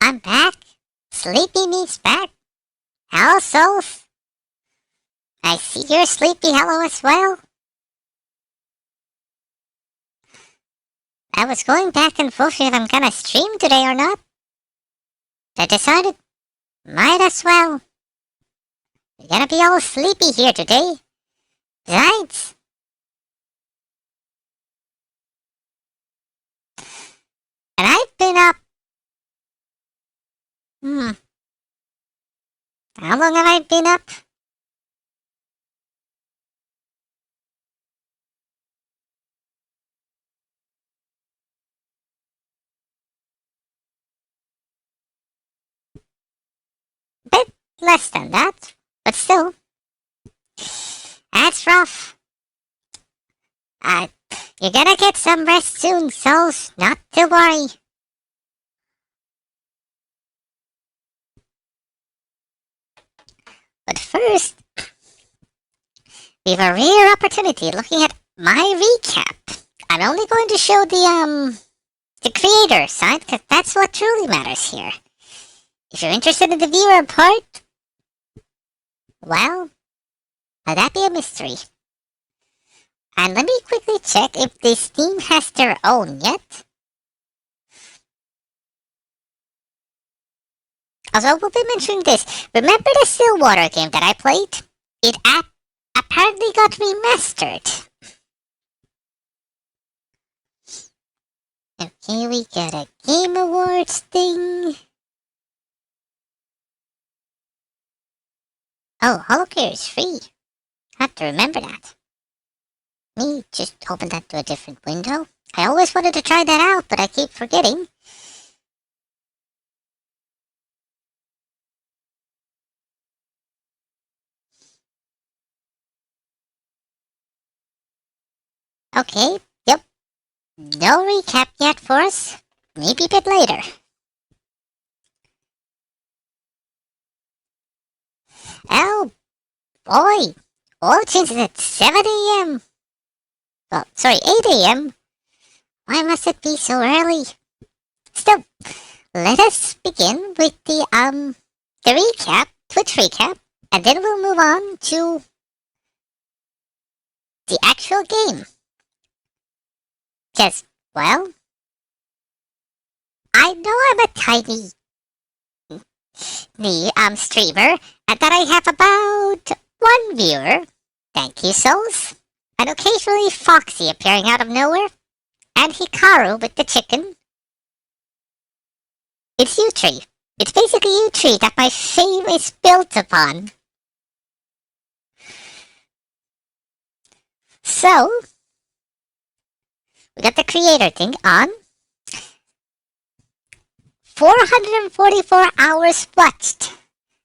I'm back. Sleepy me's back. Hello, souls. I see you're sleepy hello as well. I was going back and forth if I'm gonna stream today or not. I decided, might as well. We're gonna be all sleepy here today. Besides, and I've been up. How long have I been up? Bit less than that, but still. That's rough. You're gonna get some rest soon, souls. Not to worry. But first, we have a rare opportunity looking at my recap. I'm only going to show the creator side, because that's what truly matters here. If you're interested in the viewer part, well, let that be a mystery. And let me quickly check if this team has their own yet. Also, we'll be mentioning this. Remember the Stillwater game that I played? It apparently got remastered. Okay, we got a Game Awards thing. Oh, HoloCare is free. Have to remember that. Me just open that to a different window. I always wanted to try that out, but I keep forgetting. Okay, yep. No recap yet for us. Maybe a bit later. Oh, boy. All changes at 7 a.m. Well, sorry, 8 a.m. Why must it be so early? Still, let us begin with the recap, Twitch recap, and then we'll move on to the actual game. Because, well, I know I'm a tiny streamer, and that I have about one viewer. Thank you, souls. And occasionally Foxy appearing out of nowhere, and Hikaru with the chicken. It's U-Tree. It's basically U-Tree that my fame is built upon. So, we got the creator thing on. 444 hours watched.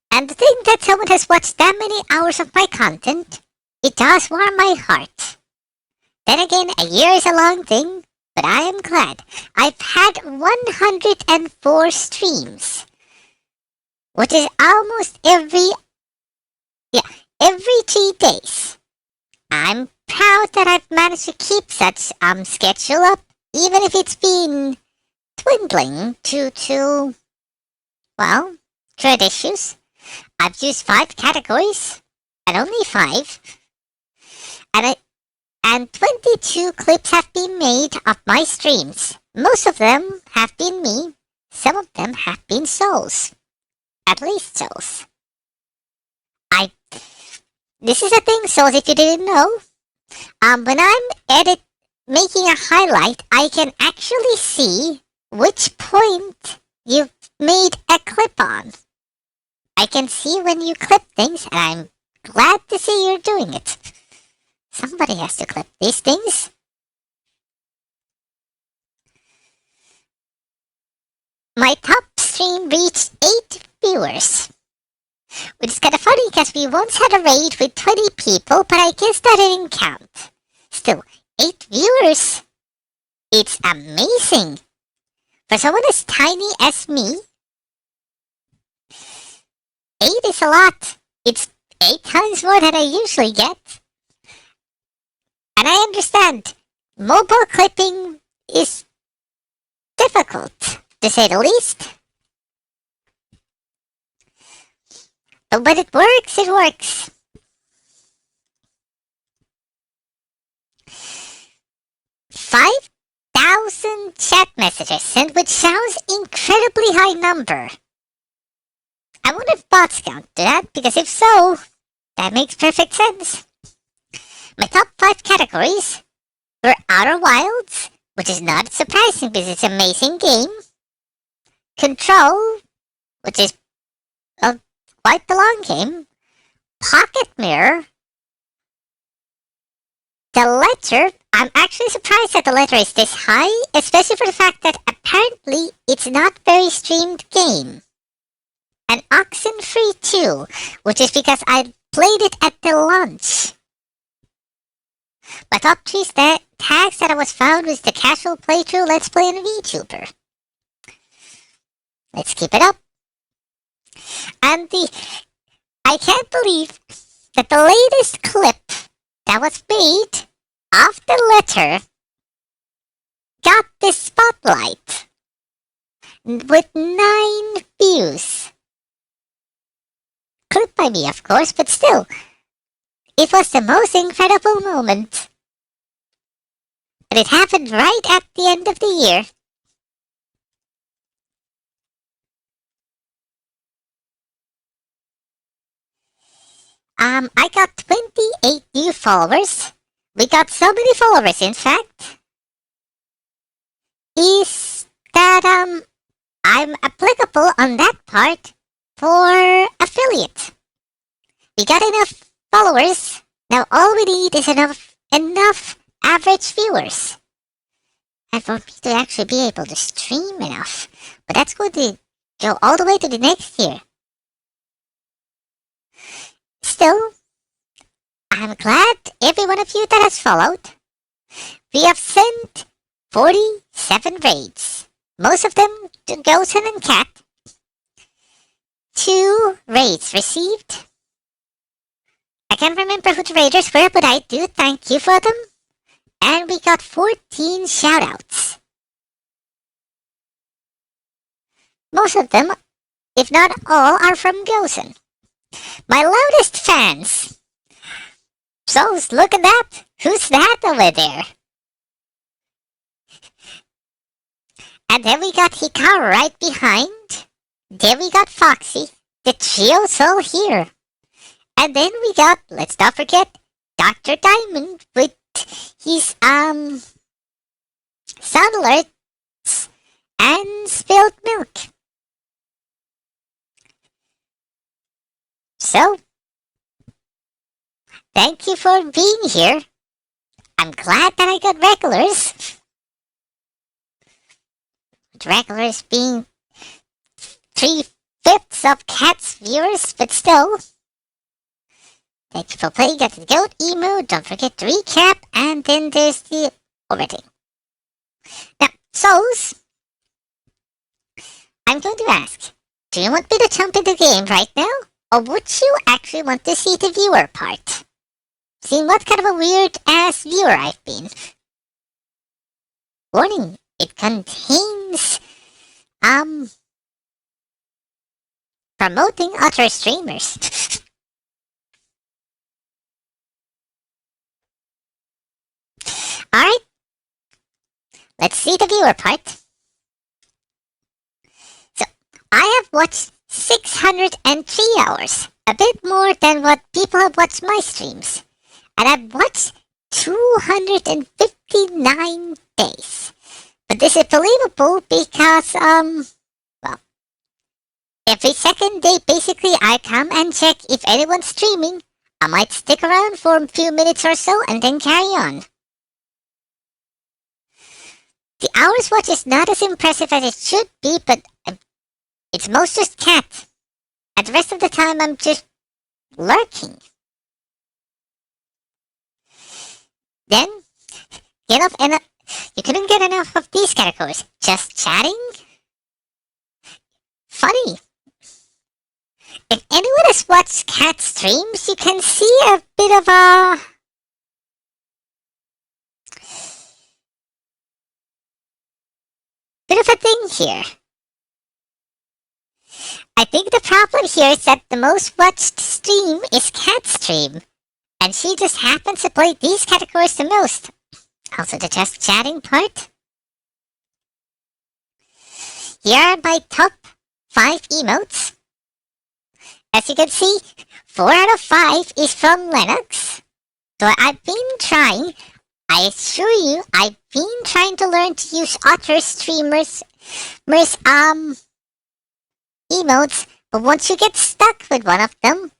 And the thing that someone has watched that many hours of my content, it does warm my heart. Then again, a year is a long thing, but I am glad. I've had 104 streams, which is almost every 3 days. I'm proud that I've managed to keep such schedule up, even if it's been dwindling due to, well, trade issues. I've used 5 categories, and only 5, and 22 clips have been made of my streams. Most of them have been me, some of them have been souls. At least souls. This is a thing, souls, if you didn't know. When I'm making a highlight, I can actually see which point you've made a clip on. I can see when you clip things, and I'm glad to see you're doing it. Somebody has to clip these things. My top stream reached 8 viewers. Which is kind of funny because we once had a raid with 20 people, but I guess that didn't count. Still, 8 viewers. It's amazing. For someone as tiny as me, 8 is a lot. It's 8 times more than I usually get. And I understand, mobile clipping is difficult, to say the least. But when it works, it works. 5,000 chat messages sent, which sounds incredibly high number. I wonder if bots count that, because if so, that makes perfect sense. My top 5 categories were Outer Wilds, which is not surprising because it's an amazing game. Control, which is quite the long game. Pocket Mirror. The Letter, I'm actually surprised that the Letter is this high, especially for the fact that apparently it's not very streamed game. And Oxenfree 2, which is because I played it at the launch. My top 3 tags that I was found was the casual playthrough, let's play, and a VTuber. Let's keep it up. And I can't believe that the latest clip that was made of the Letter got this spotlight with 9 views. Clipped by me, of course, but still, it was the most incredible moment. But it happened right at the end of the year. I got 28 new followers. We got so many followers, in fact. Is that, I'm applicable on that part for affiliate. We got enough followers. Now all we need is enough average viewers. And for me to actually be able to stream enough. But that's going to go all the way to the next year. Still, I'm glad every one of you that has followed. We have sent 47 raids. Most of them to Gosen and Cat. 2 raids received. I can't remember who the raiders were, but I do thank you for them. And we got 14 shoutouts. Most of them, if not all, are from Gosen. My loudest fans. So, look at that. Who's that over there? And then we got Hikaru right behind. Then we got Foxy. The trio's all here. And then we got, let's not forget, Dr. Diamond with his, sound alerts and spilled milk. So, thank you for being here. I'm glad that I got regulars. With regulars being 3/5 of Cat's viewers, but still. Thank you for playing. Got the goat emo. Don't forget to recap, and then there's the overthing. Now, souls, I'm going to ask, do you want me to jump into the game right now? Or would you actually want to see the viewer part? Seeing what kind of a weird-ass viewer I've been. Warning, it contains, promoting other streamers. Alright, let's see the viewer part. So, I have watched 603 hours, a bit more than what people have watched my streams. And I've watched 259 days. But this is believable because, well, every second day basically I come and check if anyone's streaming. I might stick around for a few minutes or so and then carry on. The hours watch is not as impressive as it should be, but it's most just Cat. And the rest of the time I'm just lurking. Then, get off and you couldn't get enough of these categories. Just chatting? Funny. If anyone has watched Cat streams, you can see a bit of a thing here. I think the problem here is that the most watched stream is Cat Stream, and she just happens to play these categories the most. Also the just chatting part. Here are my top 5 emotes. As you can see, 4 out of 5 is from Lennox. So I've been trying, I assure you, I've been trying to learn to use other streamers' emotes, but once you get stuck with one of them,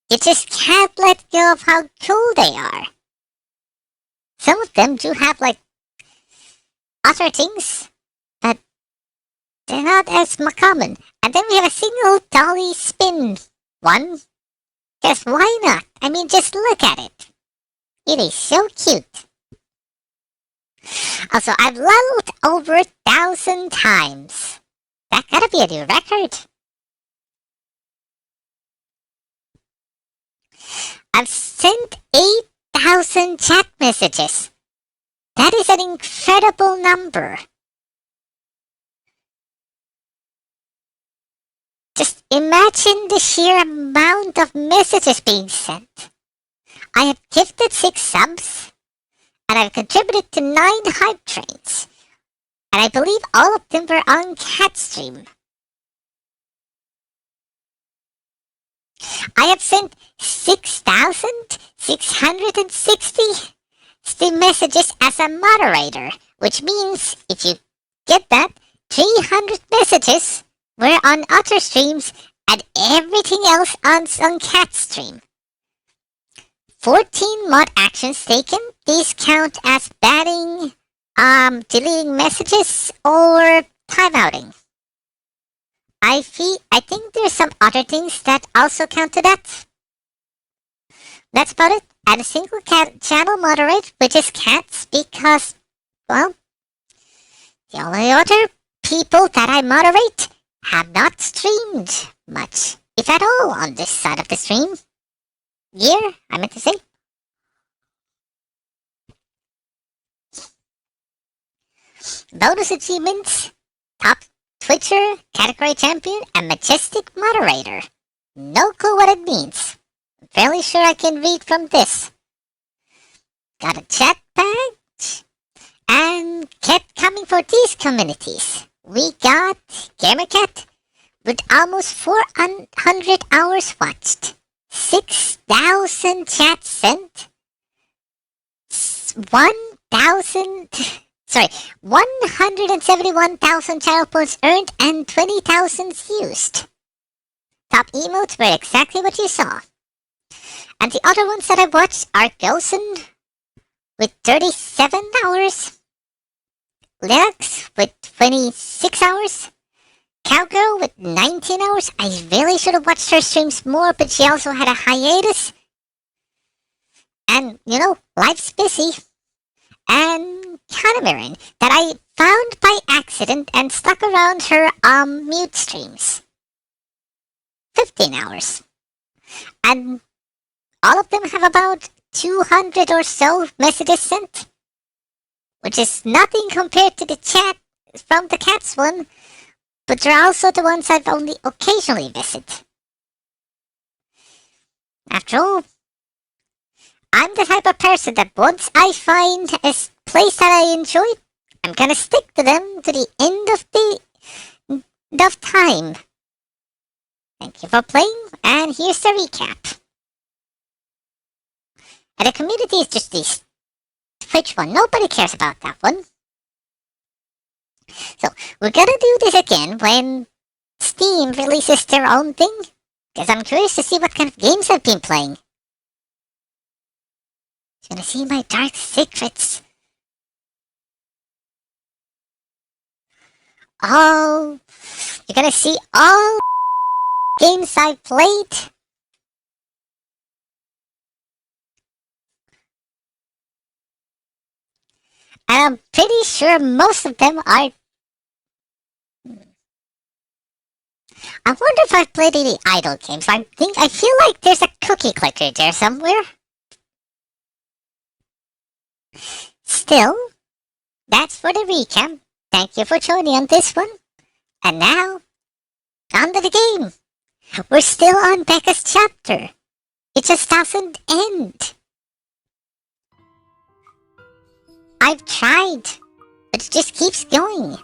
you just can't let go of how cool they are. Some of them do have like other things, but they're not as common. And then we have a single dolly spin one. Because why not? I mean, just look at it. It is so cute. Also, I've leveled over 1,000 times. That gotta be a new record. I've sent 8,000 chat messages. That is an incredible number. Just imagine the sheer amount of messages being sent. I have gifted 6 subs, and I've contributed to 9 hype trains. And I believe all of them were on Catstream. I have sent 6,660 messages as a moderator, which means if you get that, 300 messages were on other streams and everything else on Catstream. 14 mod actions taken. These count as banning, deleting messages, or timeouting. I think there's some other things that also count to that. That's about it. And a single channel moderate, which is cats, because, well, the only other people that I moderate have not streamed much, if at all, on this side of the stream. Year, I meant to say. Bonus achievements: top Twitcher, category champion, and majestic moderator. No clue what it means. I'm fairly sure I can read from this. Got a chat badge, and kept coming for these communities. We got Gamercat with almost 400 hours watched, 6,000 chats sent, 171,000 channel points earned, and 20,000 used. Top emotes were exactly what you saw. And the other ones that I watched are Gosen with 37 hours, Linux with 26 hours, Cowgirl with 19 hours. I really should have watched her streams more, but she also had a hiatus. And, you know, life's busy. And Catamaran, that I found by accident and stuck around her mute streams. 15 hours. And all of them have about 200 or so messages sent, which is nothing compared to the chat from the cats one, but they're also the ones I've only occasionally visited. After all, I'm the type of person that once I find a place that I enjoy, I'm gonna stick to them to the end of time. Thank you for playing, and here's the recap. And the community is just this Twitch one. Nobody cares about that one. So, we're gonna do this again when Steam releases their own thing, because I'm curious to see what kind of games I've been playing. You're gonna see my dark secrets. Oh, you're gonna see all games I've played. And I'm pretty sure most of them are... I wonder if I've played any idle games. I feel like there's a cookie clicker there somewhere. Still, that's for the recap. Thank you for joining on this one. And now, on to the game. We're still on Becca's chapter. It just doesn't end. I've tried, but it just keeps going.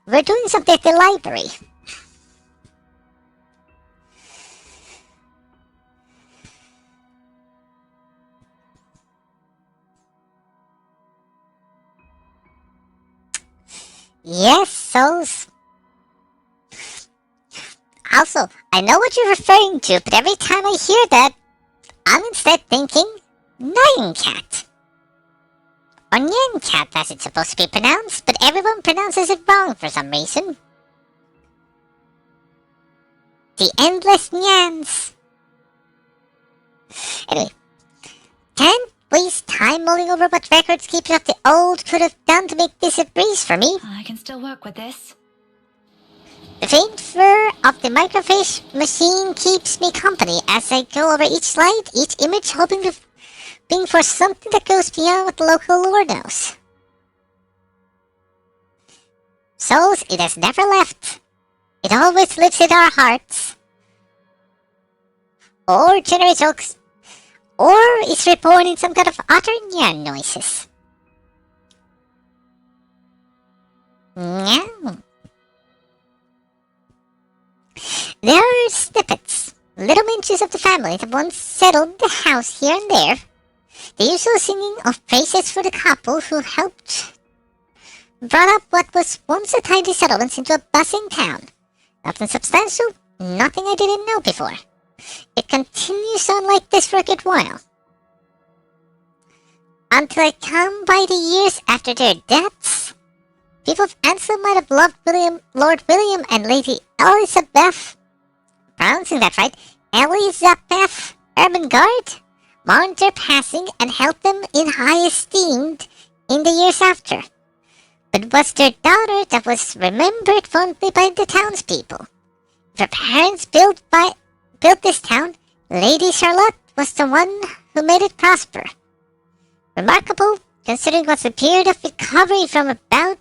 We're doing something at the library. Yes, souls. Also, I know what you're referring to, but every time I hear that, I'm instead thinking Nyan Cat. Or Nyan Cat as it's supposed to be pronounced, but everyone pronounces it wrong for some reason. The endless Nyans. Anyway, can't waste time mulling over what records keepers of the old could have done to make this a breeze for me. I can still work with this. The faint fur of the microfiche machine keeps me company as I go over each slide, each image, hoping for something that goes beyond what the local lore knows. Souls, it has never left. It always lives in our hearts. Or generates jokes. Or is reborn in some kind of utter Nyan noises. Meow. There are snippets, little mentions of the family that once settled the house here and there. The usual singing of praises for the couple who helped brought up what was once a tiny settlement into a buzzing town. Nothing substantial, nothing I didn't know before. It continues on like this for a good while. Until I come by the years after their deaths. People of Ansel might have loved Lord William and Lady Elizabeth, pronouncing that right, Elizabeth Ermengarde, mourned their passing and held them in high esteem in the years after. But it was their daughter that was remembered fondly by the townspeople. If her parents built this town, Lady Charlotte was the one who made it prosper. Remarkable, considering it was a period of recovery from a bout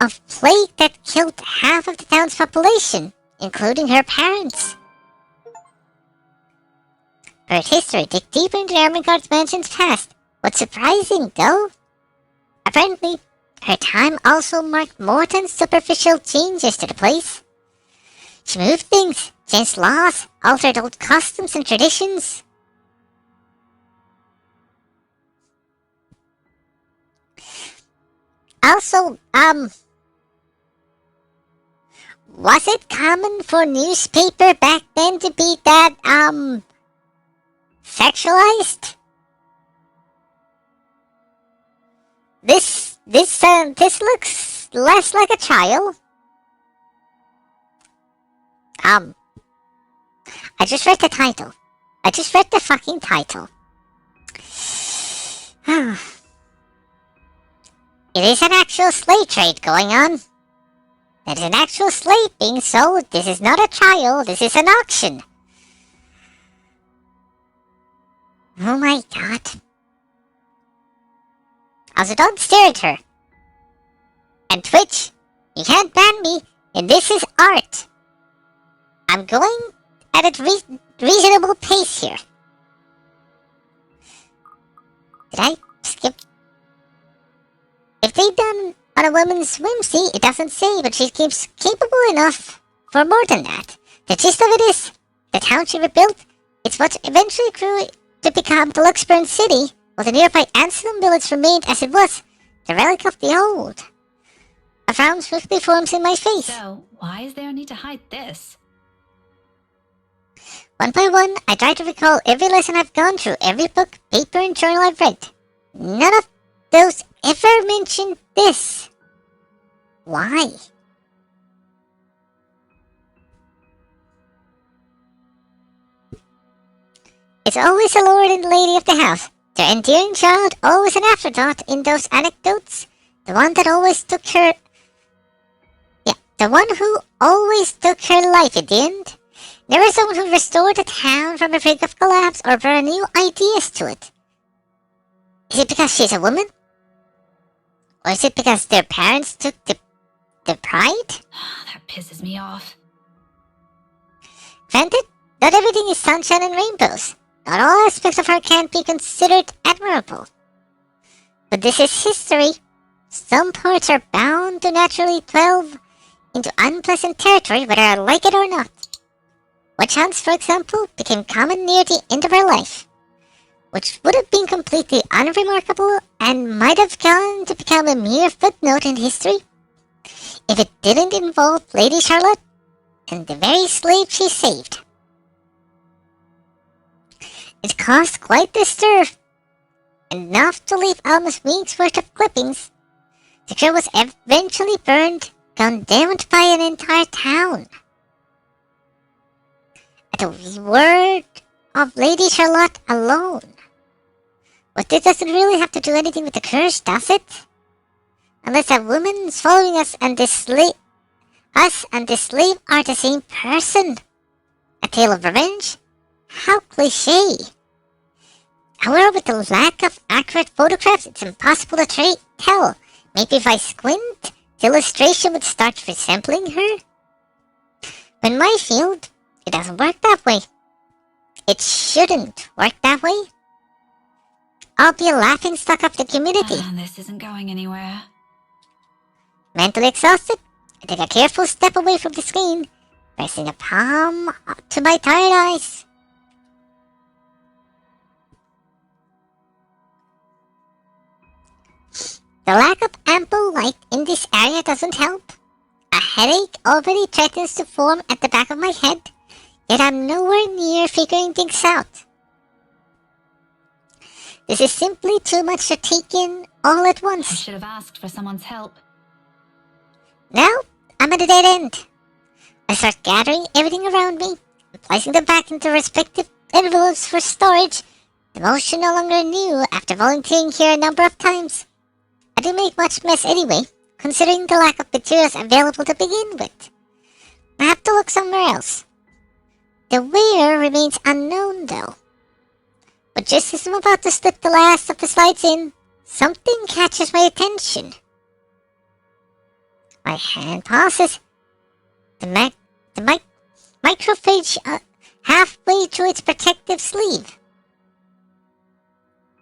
of plague that killed half of the town's population, including her parents. For its history, dig deeper into Ermengarde's mansion's past. What's surprising, though? Apparently, her time also marked more than superficial changes to the place. She moved things, changed laws, altered old customs and traditions. Also, was it common for newspaper back then to be that, sexualized? This looks less like a child. I just read the title. I just read the fucking title. It is an actual slave trade going on. There's an actual slave being sold. This is not a trial. This is an auction. Oh my god. Also, don't stare at her. And Twitch, you can't ban me, and this is art. I'm going at a reasonable pace here. Did I skip? If they done on a woman's whimsy, it doesn't say, but she seems capable enough for more than that. The gist of it is, the town she rebuilt, it's what eventually grew to become the Luxburn city, while the nearby Anselm village remained as it was, the relic of the old. A frown swiftly forms in my face. So, why is there a need to hide this? One by one, I try to recall every lesson I've gone through, every book, paper, and journal I've read. None of those ever mentioned this. Why? It's always a lord and lady of the house. Their endearing child, always an afterthought in those anecdotes. The one that always took her... the one who always took her life at the end. Never someone who restored the town from the brink of collapse or brought new ideas to it. Is it because she's a woman? Or is it because their parents took the pride? That pisses me off. Granted, not everything is sunshine and rainbows. Not all aspects of her can be considered admirable. But this is history. Some parts are bound to naturally delve into unpleasant territory whether I like it or not. Witch hunts, for example, became common near the end of her life, which would have been completely unremarkable and might have gone to become a mere footnote in history if it didn't involve Lady Charlotte and the very slave she saved. It caused quite the stir, enough to leave almost weeks worth of clippings. The girl was eventually burned, condemned by an entire town. At the word of Lady Charlotte alone. But this doesn't really have to do anything with the curse, does it? Unless a woman is following us and the slave are the same person. A tale of revenge? How cliché. However, with the lack of accurate photographs, it's impossible to tell. Maybe if I squint, the illustration would start resembling her? But in my field, it doesn't work that way. It shouldn't work that way. I'll be a laughingstock of the community. This isn't going anywhere. Mentally exhausted, I take a careful step away from the screen, pressing a palm up to my tired eyes. The lack of ample light in this area doesn't help. A headache already threatens to form at the back of my head, yet I'm nowhere near figuring things out. This is simply too much to take in all at I once. should have asked for someone's help. Now, I'm at a dead end. I start gathering everything around me and placing them back into respective envelopes for storage. The motion no longer new after volunteering here a number of times. I didn't make much mess anyway, considering the lack of materials available to begin with. I have to look somewhere else. The where remains unknown though. But just as I'm about to slip the last of the slides in, something catches my attention. My hand pauses. The microphage halfway through its protective sleeve.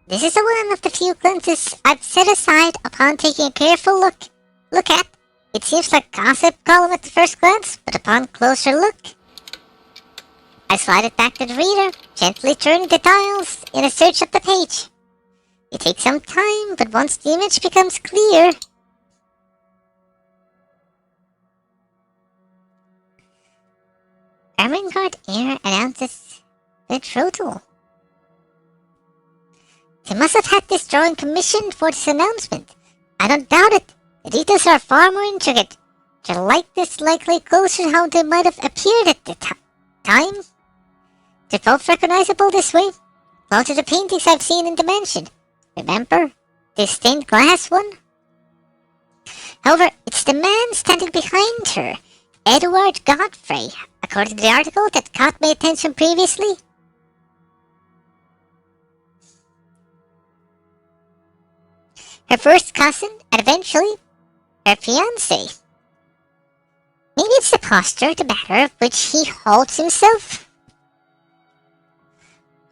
This is one of the few glances I've set aside upon taking a careful look at. It seems like gossip column at the first glance, but upon closer look, I slide it back to the reader, gently turning the dials in a search of the page. It takes some time, but once the image becomes clear, Ermengarde Air announces betrothal. They must have had this drawing commissioned for this announcement. I don't doubt it. The details are far more intricate. The likeness likely closer to how they might have appeared at the time. They're both recognizable this way. Close to the paintings I've seen in the mansion. Remember? The stained glass one? However, it's the man standing behind her, Edward Godfrey, according to the article that caught my attention previously. Her first cousin, and eventually, her fiancé. Maybe it's the posture, the manner of which he holds himself.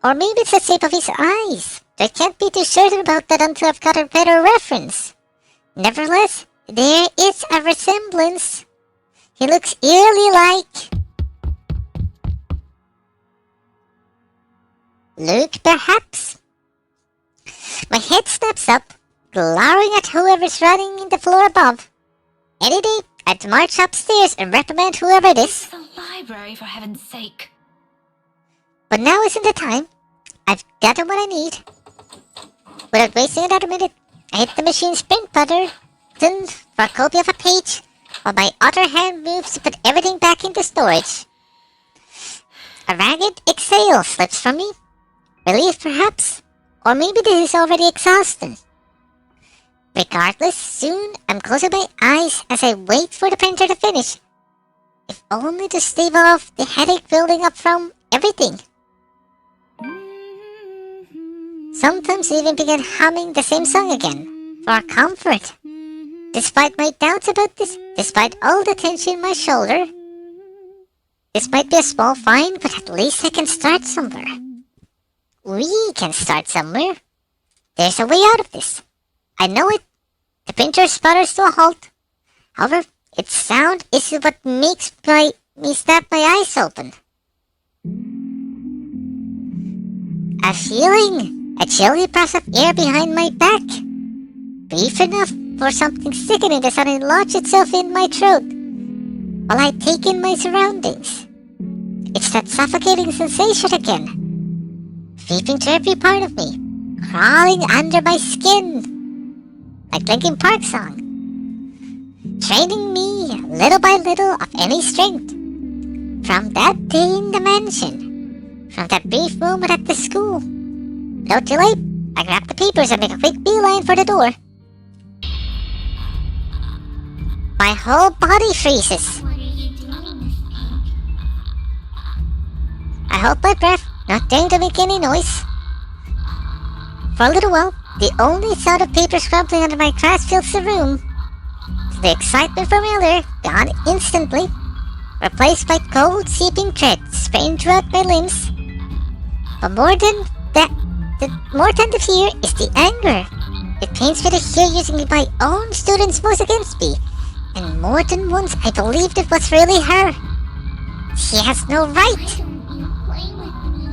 Or maybe it's the shape of his eyes. I can't be too certain about that until I've got a better reference. Nevertheless, there is a resemblance. He looks eerily like Luke, perhaps? My head snaps up, glowering at whoever's running in the floor above. Any day, I'd march upstairs and reprimand whoever it is. It's the library, for heaven's sake. But now isn't the time. I've gotten what I need. Without wasting another minute, I hit the machine's print button for a copy of a page, while my other hand moves to put everything back into storage. A ragged exhale slips from me. Relief, perhaps? Or maybe this is already exhausting. Regardless, soon I'm closing my eyes as I wait for the printer to finish. If only to stave off the headache building up from everything. Sometimes I even begin humming the same song again, for comfort. Despite my doubts about this, despite all the tension in my shoulder, this might be a small find, but at least I can start somewhere. We can start somewhere. There's a way out of this. I know it. The printer sputters to a halt. However, its sound is what makes me snap my eyes open. A feeling, a chilly breath of air behind my back. Brief enough for something sickening to suddenly lodge itself in my throat while I take in my surroundings. It's that suffocating sensation again, creeping to every part of me, crawling under my skin, like Linkin Park song, draining me little by little of any strength. From that day in the mansion, from that brief moment at the school, no delay, I grab the papers and make a quick beeline for the door. My whole body freezes. What are you doing, Pink? I hold my breath, not daring to make any noise. For a little while, the only sound of paper scrumbling under my class fills the room. The excitement from earlier gone instantly, replaced by cold, seeping dread spraying throughout my limbs. But more than the fear is the anger. It pains me to hear using my own students' voice against me. And more than once I believed it was really her. She has no right. Why don't you play with me?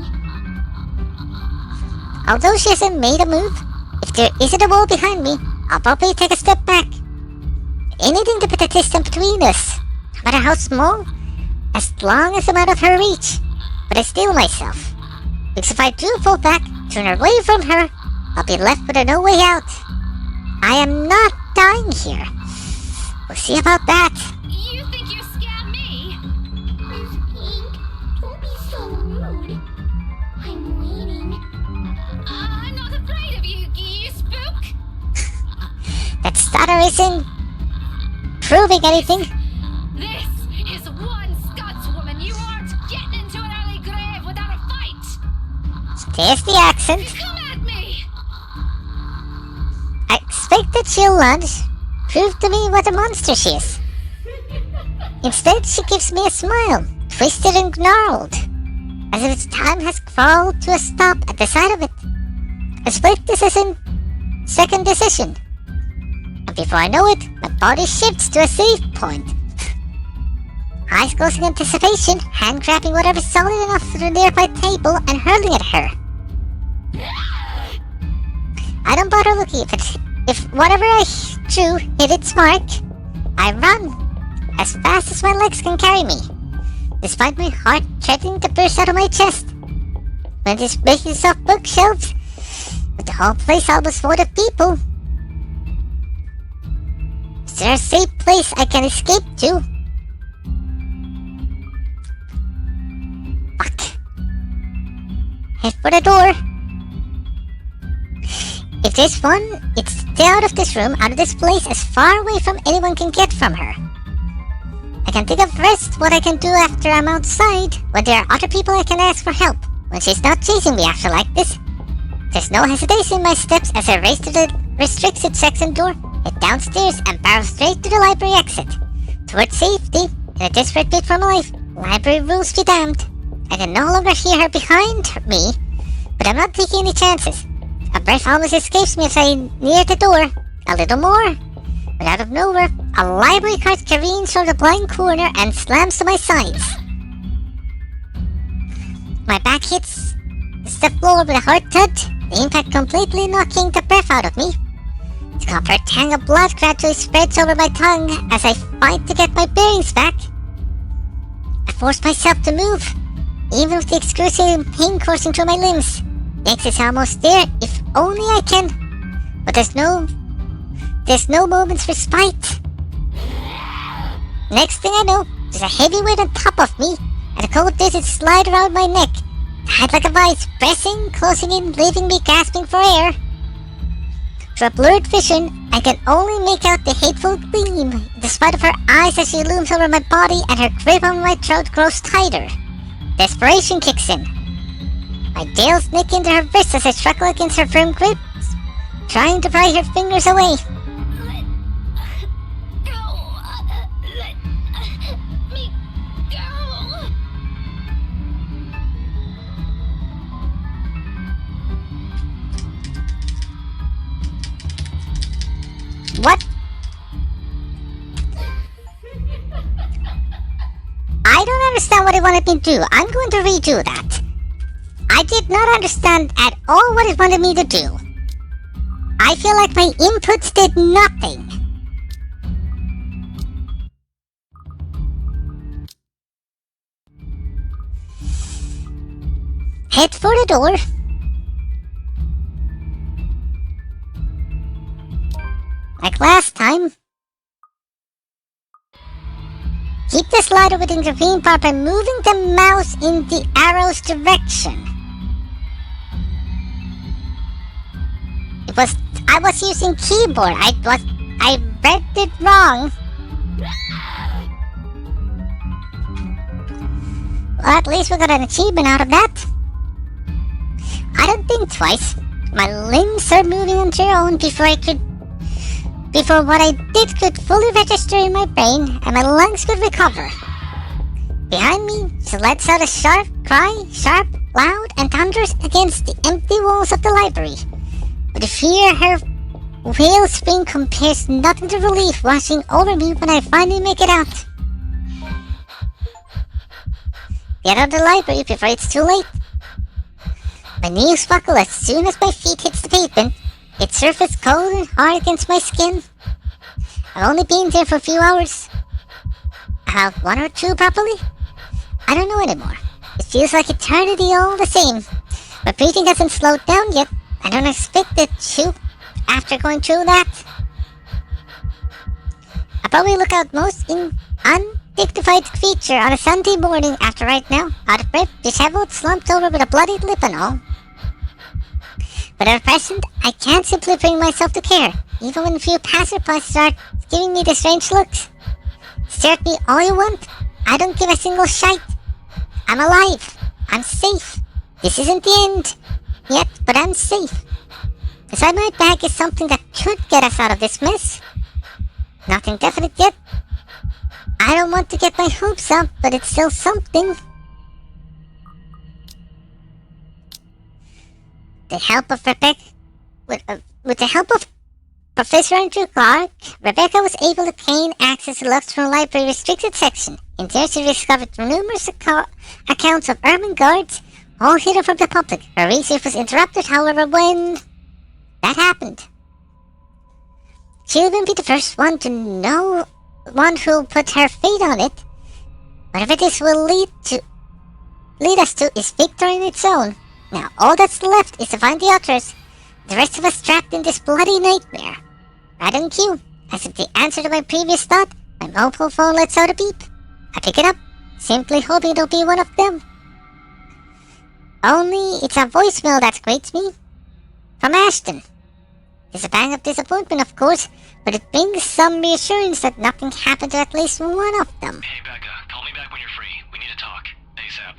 Although she hasn't made a move, if there isn't a wall behind me, I'll probably take a step back. Anything to put a distance between us, no matter how small, as long as I'm out of her reach. But I steel myself, because if I do fall back, turn away from her, I'll be left with no way out. I am not dying here. We'll see about that. You think you scare me? Miss Pink, don't be so rude. I'm waiting. I'm not afraid of you, you spook. That stutter isn't proving anything. This is one Scotswoman. You aren't getting into an early grave without a fight. There's the accent. Come at me. I expect that she'll lunge, prove to me what a monster she is. Instead, she gives me a smile, twisted and gnarled, as if its time has crawled to a stop at the sight of it. A split decision, second decision. And before I know it, my body shifts to a safe point. Eyes closing in anticipation, hand grabbing whatever's solid enough for the nearby table and hurling at her. I don't bother looking if whatever I threw hit its mark. I run as fast as my legs can carry me, despite my heart threatening to burst out of my chest. When this breaking soft bookshelves, with the whole place almost full of people. Is there a safe place I can escape to? Fuck. Head for the door. If there's one, it's stay out of this room, out of this place, as far away from anyone can get from her. I can think of first what I can do after I'm outside, when there are other people I can ask for help, when she's not chasing me after like this. There's no hesitation in my steps as I race to the restricted section door, head downstairs and barrel straight to the library exit. Towards safety, in a desperate bid for my life, library rules be damned. I can no longer hear her behind me, but I'm not taking any chances. A breath almost escapes me as I near the door. A little more. But out of nowhere, a library cart careens from the blind corner and slams to my sides. My back hits the floor with a hard thud, the impact completely knocking the breath out of me. The copper tang of blood gradually spreads over my tongue as I fight to get my bearings back. I force myself to move, even with the excruciating pain coursing through my limbs. The exit's almost there, if only I can. But there's no moment's respite. Next thing I know, there's a heavy weight on top of me, and the cold desert slide around my neck, tied like a vice, pressing, closing in, leaving me gasping for air. Through a blurred vision, I can only make out the hateful gleam, in the spite of her eyes as she looms over my body and her grip on my throat grows tighter. Desperation kicks in. My nails nick into her wrist as I struggle against her firm grip, trying to pry her fingers away. What? I don't understand what it wanted me to do. I'm going to redo that. I did not understand at all what it wanted me to do. I feel like my inputs did nothing. Head for the door. Like last time. Keep the slider within the green part by moving the mouse in the arrow's direction. I was using keyboard. I read it wrong. Well, at least we got an achievement out of that. I don't think twice. My limbs started moving on their own before what I did could fully register in my brain and my lungs could recover. Behind me, she lets out a sharp cry, sharp, loud, and thunders against the empty walls of the library. With the fear her wail scream compares nothing to relief washing over me when I finally make it out. Get out of the library before it's too late. My knees buckle as soon as my feet hits the pavement. Its surface cold and hard against my skin. I've only been there for a few hours. I have one or two probably. I don't know anymore. It feels like eternity all the same. My breathing hasn't slowed down yet. I don't expect it to after going through that. I probably look out most undignified creature on a Sunday morning after right now. Out of breath, disheveled, slumped over with a bloodied lip and all. But at present, I can't simply bring myself to care, even when a few passersby start giving me the strange looks. Stare at me all you want, I don't give a single shite. I'm alive. I'm safe. This isn't the end yet, but I'm safe. Beside my bag is something that could get us out of this mess. Nothing definite yet. I don't want to get my hopes up, but it's still something. With the help of Professor Andrew Clark, Rebecca was able to gain access to the Luxembourg Library restricted section. In there she discovered numerous accounts of urban guards, all hidden from the public. Her research was interrupted, however, when that happened. She wouldn't be the first one to know one who put her fate on it. Whatever this will lead us to is victory in its own. Now, all that's left is to find the authors. The rest of us trapped in this bloody nightmare. Right on cue, as if the answer to my previous thought, my mobile phone lets out a beep. I pick it up, simply hoping it'll be one of them. Only it's a voicemail that greets me. From Ashton. It's a bang of disappointment, of course, but it brings some reassurance that nothing happened to at least one of them. Hey, Becca, call me back when you're free. We need to talk. ASAP.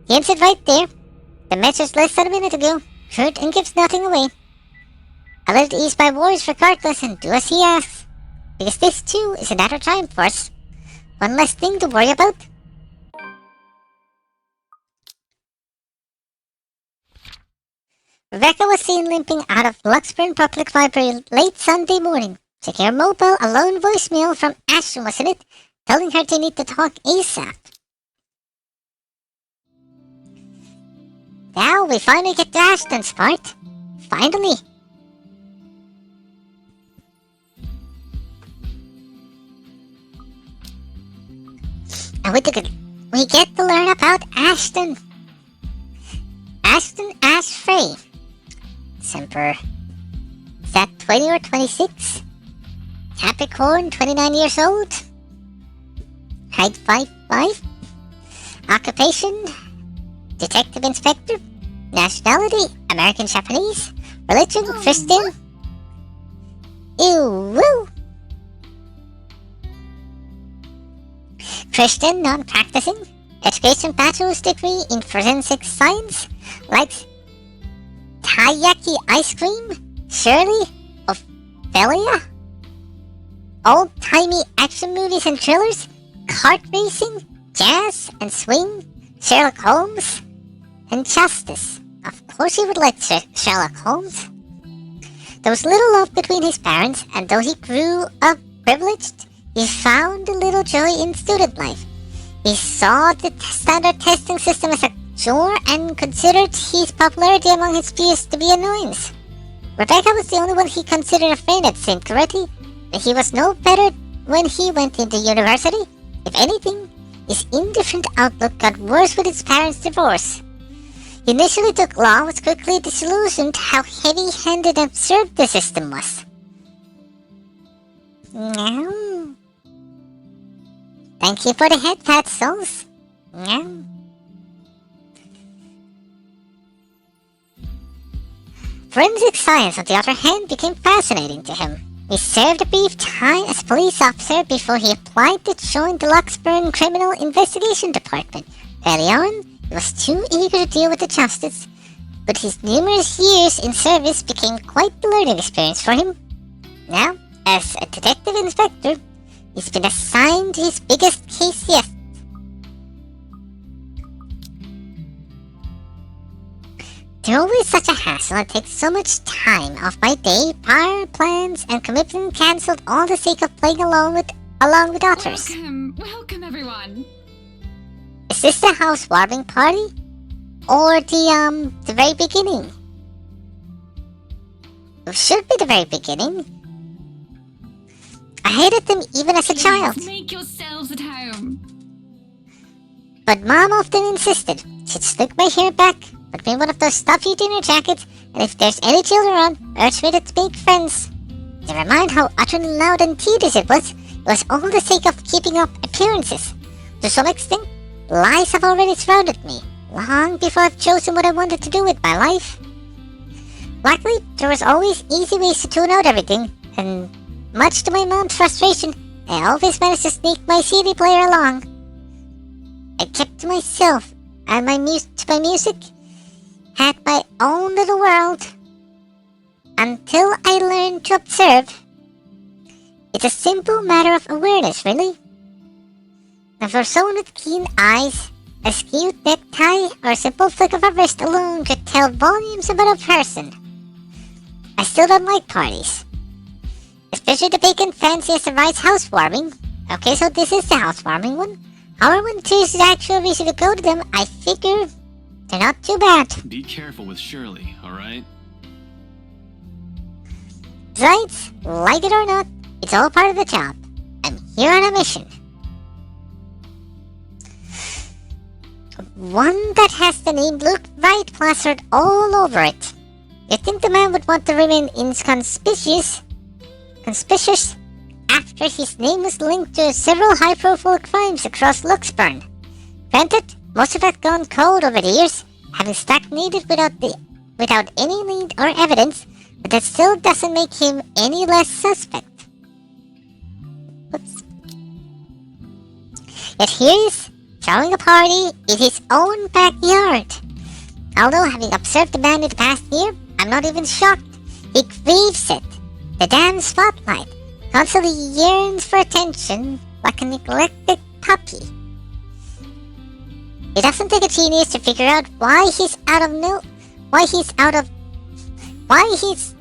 He answered right there. The message less than a minute ago. Short and gives nothing away. I let it ease my worries regardless and do as he asks. Because this too is another time for us. One less thing to worry about. Rebecca was seen limping out of Luxburn Public Library late Sunday morning. Checking her mobile, a lone voicemail from Ashton was in it, telling her they need to talk ASAP. Now we finally get to Ashton's part. Finally. And we get to learn about Ashton. Ashton Ash Frey. Semper. Is that 20 or 26? Capricorn, 29 years old. Height 5'5". Occupation, Detective Inspector. Nationality, American Japanese. Religion, Christian. Ew, woo. Christian, non-practicing. Education, bachelor's degree in forensic science. Likes taiyaki ice cream. Shirley, Ophelia. Old-timey action movies and thrillers. Kart racing, jazz and swing. Sherlock Holmes. And justice. Of course you would like Sherlock Holmes. There was little love between his parents, and though he grew up privileged, he found a little joy in student life. He saw the standard testing system as a chore and considered his popularity among his peers to be annoyance. Rebecca was the only one he considered a friend at St. Coretti, but he was no better when he went into university. If anything, his indifferent outlook got worse with his parents' divorce. He initially took law, was quickly disillusioned how heavy-handed and absurd the system was. No. Thank you for the head pat, Souls. No. Forensic science, on the other hand, became fascinating to him. He served a brief time as a police officer before he applied to join the Luxburn Criminal Investigation Department. Early on, he was too eager to deal with the justice, but his numerous years in service became quite the learning experience for him. Now, as a detective inspector, he's been assigned to his biggest case yet. They're always such a hassle and take so much time off my day, power plans, and commitment cancelled all the sake of playing along with others. Welcome everyone. Is this the housewarming party? Or the very beginning? It should be the very beginning. I hated them even as a child. Make yourselves at home. But Mom often insisted she'd slick my hair back, put me in one of those stuffy dinner jackets, and if there's any children around, urge me to make friends. Never mind how utterly loud and tedious it was all the sake of keeping up appearances. To some extent, lies have already surrounded me, long before I've chosen what I wanted to do with my life. Luckily, there was always easy ways to tune out everything, and much to my mom's frustration, I always managed to sneak my CD player along. I kept to myself, and my music, had my own little world, until I learned to observe. It's a simple matter of awareness, really. And for someone with keen eyes, a skewed necktie or a simple flick of a wrist alone could tell volumes about a person. I still don't like parties, especially the big and fancy as the rice housewarming. Okay, so this is the housewarming one. However, when there's the actual reason to go to them, I figure they're not too bad. Be careful with Shirley, alright? Besides, like it or not, it's all part of the job. I'm here on a mission. One that has the name Luke Wright plastered all over it. You'd think the man would want to remain conspicuous after his name was linked to several high-profile crimes across Luxburn. Granted, most of it gone cold over the years, having stagnated without any lead or evidence, but that still doesn't make him any less suspect. Oops. Yet here he is, throwing a party in his own backyard. Although, having observed the man in the past year, I'm not even shocked. He craves it. The damn spotlight. Constantly yearns for attention like a neglected puppy. It doesn't take a genius to figure out why he's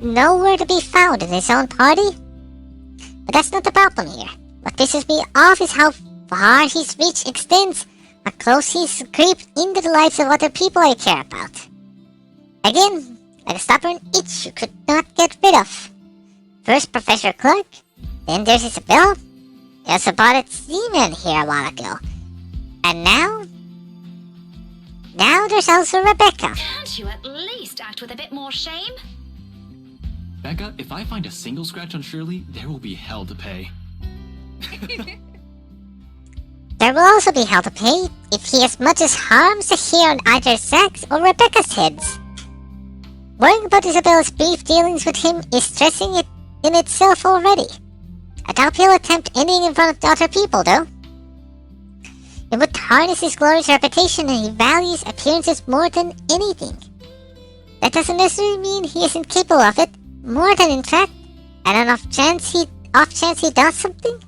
nowhere to be found in his own party. But that's not the problem here. What pisses me off is how far his reach extends, how close he's creeped into the lives of other people I care about. Again, like a stubborn itch you could not get rid of. First Professor Clark, then there's Isabel. They also spotted Steven here a while ago. And now there's also Rebecca. Can't you at least act with a bit more shame? Becca, if I find a single scratch on Shirley, there will be hell to pay. There will also be hell to pay if he as much as harms the hair on either Zach's or Rebecca's heads. Worrying about Isabel's brief dealings with him is stressing it in itself already. I doubt he'll attempt anything in front of the other people, though. It would harness his glorious reputation, and he values appearances more than anything. That doesn't necessarily mean he isn't capable of it. More than, in fact, and an off chance he does something,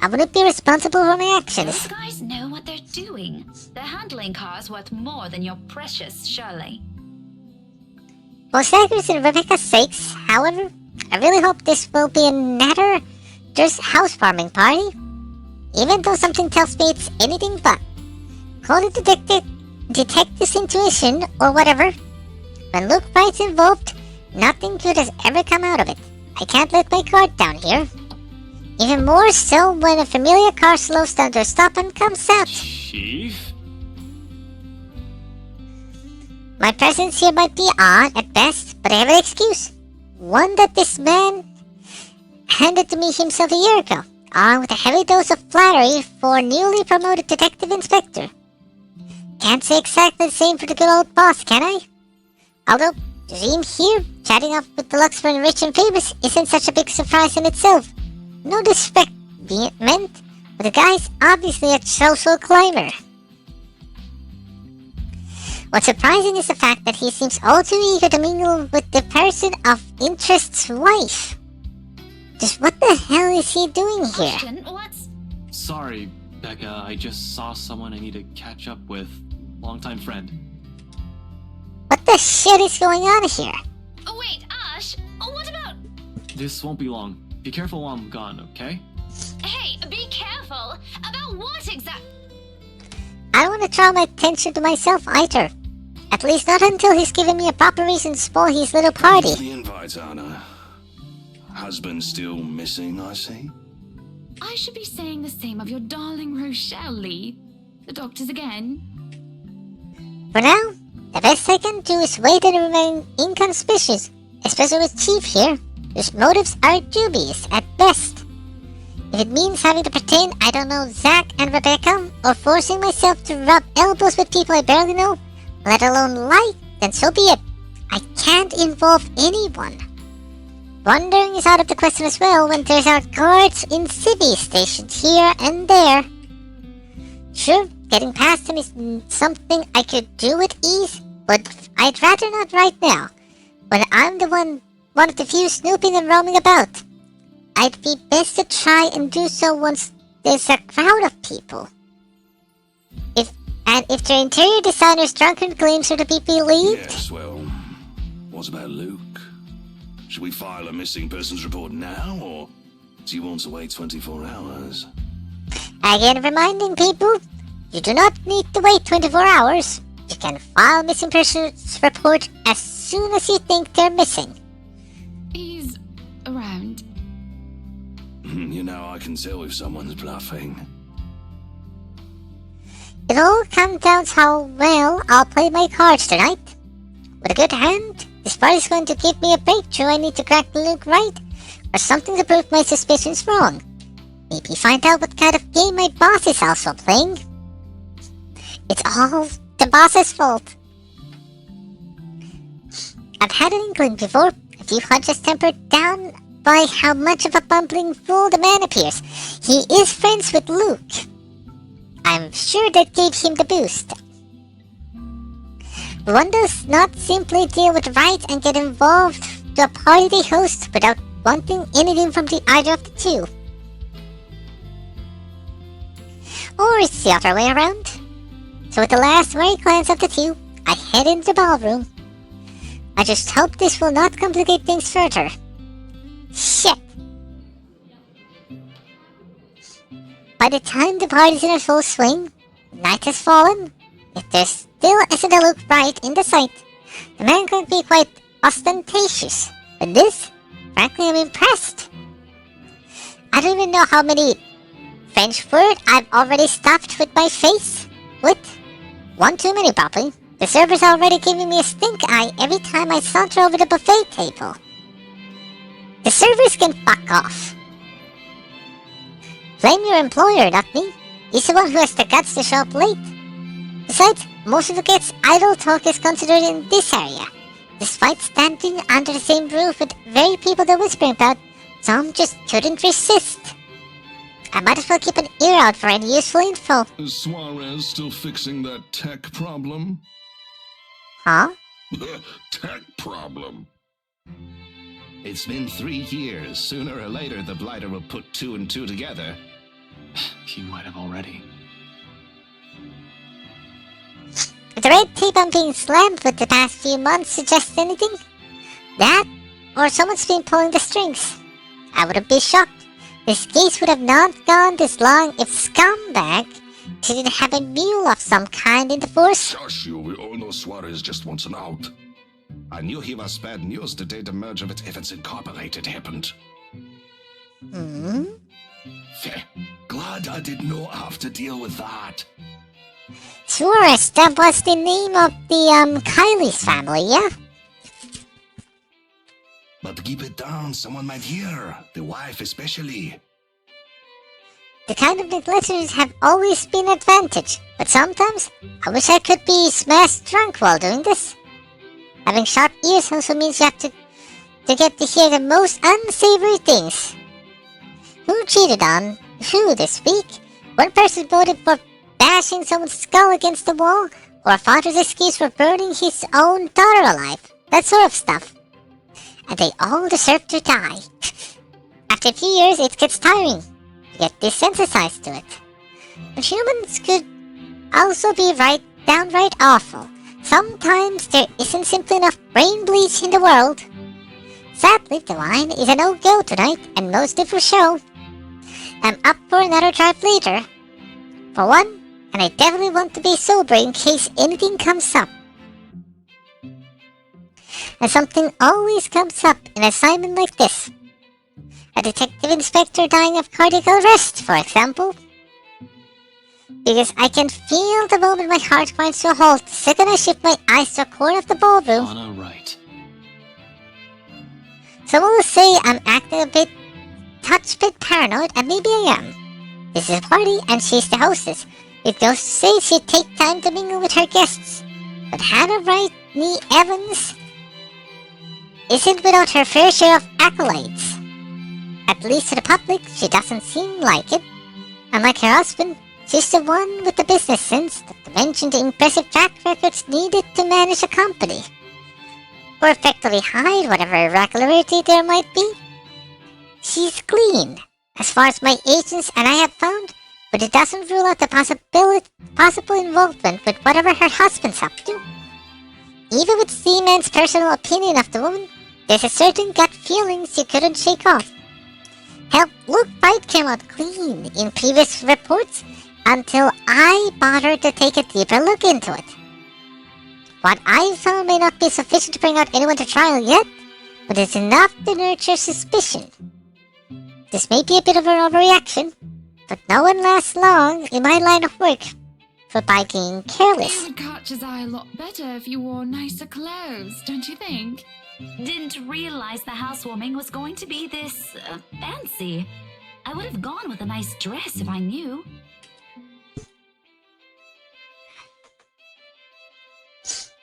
I wouldn't be responsible for my actions. Those guys know what they're doing. They're handling cars worth more than your precious Shirley. For Zachary and Rebecca's sakes, however, I really hope this will be another just housewarming party. Even though something tells me it's anything but. Call it detective's intuition or whatever. When Luke Wright's involved, nothing good has ever come out of it. I can't let my guard down here. Even more so when a familiar car slows down to a stop and comes out. Chief? My presence here might be odd at best, but I have an excuse. One that this man handed to me himself a year ago, along with a heavy dose of flattery for a newly promoted detective inspector. Can't say exactly the same for the good old boss, can I? Although, to see him here, chatting up with the Luxburn rich and famous isn't such a big surprise in itself. No disrespect being meant, but the guy's obviously a social climber. What's surprising is the fact that he seems all too eager to mingle with the person of interest's wife. Just what the hell is he doing here? Ashton, what's... Sorry, Becca, I just saw someone I need to catch up with. Longtime friend. What the shit is going on here? Oh, wait, Ash, what about... This won't be long. Be careful while I'm gone, okay? Hey, be careful. About what exactly? I don't want to draw my attention to myself either. At least not until he's given me a proper reason to spoil his little party. The invite, Anna. Husband still missing, I see. I should be saying the same of your darling Rochelle, Lee. The doctors again. For now, the best I can do is wait and remain inconspicuous, especially with Chief here, whose motives are dubious at best. If it means having to pretend I don't know Zach and Rebecca, or forcing myself to rub elbows with people I barely know, let alone like, then so be it. I can't involve anyone. Wandering is out of the question as well when there's our guards in civvies stationed here and there. Sure, getting past him is something I could do with ease, but I'd rather not right now, when I'm the one of the few snooping and roaming about. I'd be best to try and do so once there's a crowd of people. If the interior designer's drunken claims are to be believed... Yes, well, what about Luke? Should we file a missing persons report now, or do you want to wait 24 hours? Again, reminding people, you do not need to wait 24 hours. You can file a missing persons report as soon as you think they're missing. He's around. You know, I can tell if someone's bluffing. It all comes down to how well I'll play my cards tonight. With a good hand, this party's going to give me a breakthrough I need to crack Luke Wright, or something to prove my suspicions wrong. Maybe find out what kind of game my boss is also playing. It's all the boss's fault. I've had an inkling before, a few hunches tempered down by how much of a bumbling fool the man appears. He is friends with Luke. I'm sure that gave him the boost. One does not simply deal with Wright and get involved to a party they host without wanting anything from the either of the two. Or it's the other way around. So with the last wary glance of the two, I head into the ballroom. I just hope this will not complicate things further. Shit! By the time the party's in full swing, night has fallen. If there still isn't a Luke Wright in the sight, the man could be quite ostentatious. But this, frankly, I'm impressed. I don't even know how many French words I've already stuffed with my face. With one too many, probably. The server's already giving me a stink eye every time I saunter over the buffet table. The servers can fuck off. Blame your employer, not me. He's the one who has the guts to show up late. Besides, most of the guests' idle talk is considered in this area. Despite standing under the same roof with very people they're whispering about, some just couldn't resist. I might as well keep an ear out for any useful info. Is Suarez still fixing that tech problem? Huh? Tech problem. It's been 3 years. Sooner or later, the Blighter will put 2 and 2 together. He might have already. If the red tape I'm being slammed with the past few months suggests anything, That, or someone's been pulling the strings. I wouldn't be shocked. This case would have not gone this long if Scumbag didn't have a mule of some kind in the force. Shush you, we all know Suarez just wants an out. I knew he was bad news the day the merger with Evans Incorporated happened. Feh, glad I did not have to deal with that. Suarez, that was the name of the, Kylie's family, yeah? But keep it down, someone might hear. The wife especially. The kind of letters have always been an advantage, but sometimes I wish I could be smashed drunk while doing this. Having sharp ears also means you have to get to hear the most unsavory things. Who cheated on who this week? One person voted for bashing someone's skull against the wall, or a father's excuse for burning his own daughter alive. That sort of stuff. And they all deserve to die. After a few years, it gets tiring. You get desensitized to it. But humans could also be downright awful. Sometimes there isn't simply enough brain bleach in the world. Sadly, the wine is a no-go tonight, and mostly for show. I'm up for another drive later. For one, and I definitely want to be sober in case anything comes up. And something always comes up in an assignment like this. A detective inspector dying of cardiac arrest, for example. Because I can feel the moment my heart grinds to a halt the second I shift my eyes to a corner of the ballroom. Anna Wright. Someone will say I'm acting a touch bit paranoid, and maybe I am. This is a party, and she's the hostess. It goes to say she'd take time to mingle with her guests. But Hannah Wright Nee Evans isn't without her fair share of accolades. At least to the public, she doesn't seem like it. Unlike her husband, she's the one with the business sense, not to mention the impressive track records needed to manage a company. Or effectively hide whatever irregularity there might be. She's clean, as far as my agents and I have found, but it doesn't rule out the possible involvement with whatever her husband's up to. Even with Seaman's personal opinion of the woman, there's a certain gut feeling she couldn't shake off. Hell, Luke Fight came out clean in previous reports until I bothered to take a deeper look into it. What I found may not be sufficient to bring out anyone to trial yet, but it's enough to nurture suspicion. This may be a bit of an overreaction, but no one lasts long in my line of work for by being careless. It would catch his eye a lot better if you wore nicer clothes, don't you think? Didn't realize the housewarming was going to be this fancy. I would have gone with a nice dress if I knew.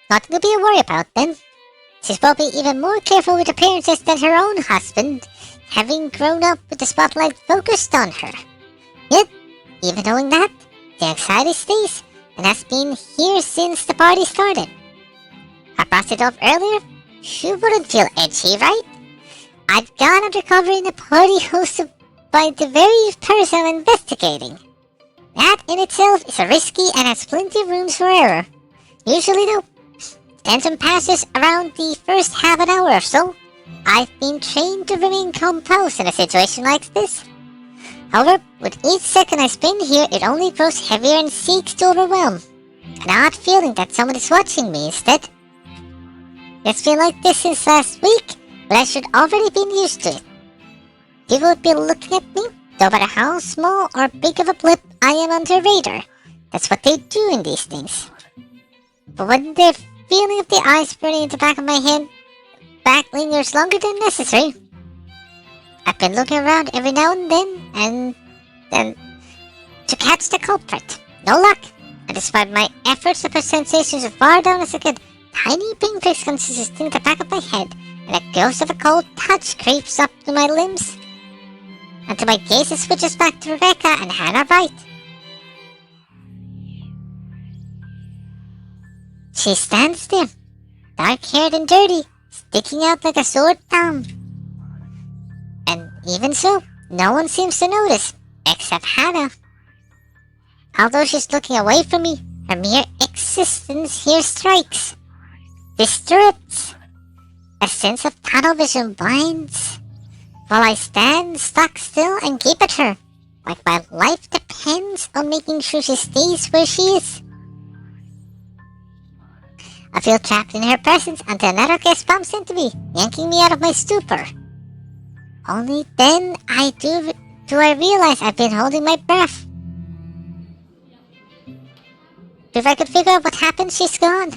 Nothing to be worried about then. She's probably even more careful with appearances than her own husband, having grown up with the spotlight focused on her. Yet, even knowing that, the anxiety stays and has been here since the party started. I brushed it off earlier. Who wouldn't feel edgy, right? I've gone undercover in a party hosted by the very person I'm investigating. That in itself is a risky and has plenty of rooms for error. Usually though, tension passes around the first half an hour or so. I've been trained to remain composed in a situation like this. However, with each second I spend here, it only grows heavier and seeks to overwhelm. An odd feeling that someone is watching me instead. It's been like this since last week, but I should already been used to it. People would be looking at me, no matter how small or big of a blip I am on their radar. That's what they do in these things. But when the feeling of the eyes burning in the back of my head back lingers longer than necessary, I've been looking around every now and then to catch the culprit. No luck, and despite my efforts to put sensations as far down as I could, tiny pinpricks consisting in the back of my head, and a ghost of a cold touch creeps up to my limbs, until my gaze switches back to Rebecca and Hannah Wright. She stands there, dark-haired and dirty, sticking out like a sore thumb. And even so, no one seems to notice, except Hannah. Although she's looking away from me, her mere existence here strikes, disturbs, A sense of tunnel vision binds, while I stand stock still and gape at her, like my life depends on making sure she stays where she is. I feel trapped in her presence until another guest bumps into me, yanking me out of my stupor. Only then do I realize I've been holding my breath. Before I could figure out what happened, she's gone.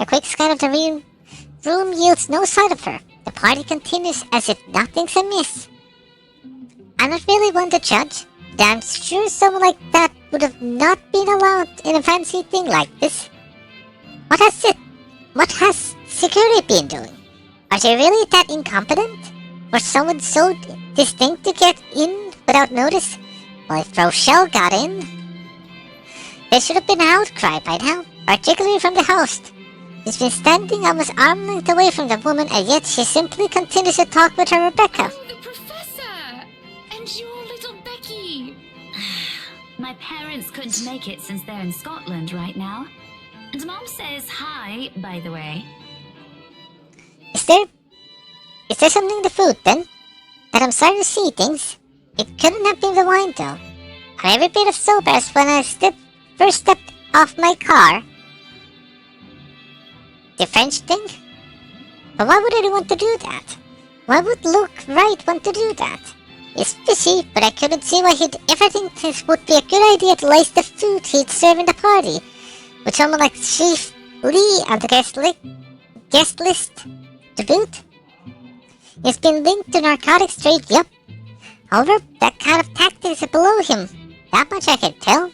A quick scan of the room yields no sight of her. The party continues as if nothing's amiss. I'm not really one to judge, but I'm sure someone like that would have not been allowed in a fancy thing like this. What has security been doing? Are they really that incompetent? Was someone so distinct to get in without notice? Well, if Rochelle got in, there should have been an outcry by now, particularly from the host. She's been standing almost arm length away from the woman, and yet she simply continues to talk with her Rebecca. Oh, the professor! And your little Becky! My parents couldn't make it since they're in Scotland right now. And Mom says hi, by the way. Is there something in the food, then? That I'm starting to see things? It couldn't have been the wine, though. I'm every bit of sober as when I first stepped off my car. The French thing? But why would anyone want to do that? Why would Luke Wright want to do that? He's fishy, but I couldn't see why he'd ever think this would be a good idea to lace the food he'd serve in the party with someone like Chief Lee on the guest list to boot. He's been linked to narcotics trade, yup. However, that kind of tactics is below him. That much I can tell.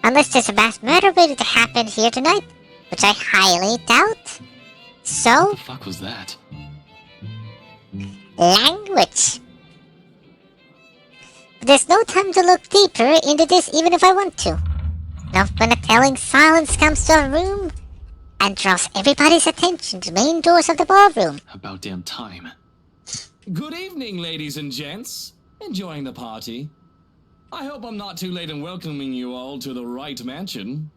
Unless there's a mass murder waiting to happen here tonight, which I highly doubt. So, What the fuck was that? language. But there's no time to look deeper into this even if I want to. Enough when a telling silence comes to a room and draws everybody's attention to the main doors of the ballroom. About damn time. Good evening, ladies and gents. Enjoying the party? I hope I'm not too late in welcoming you all to the right mansion.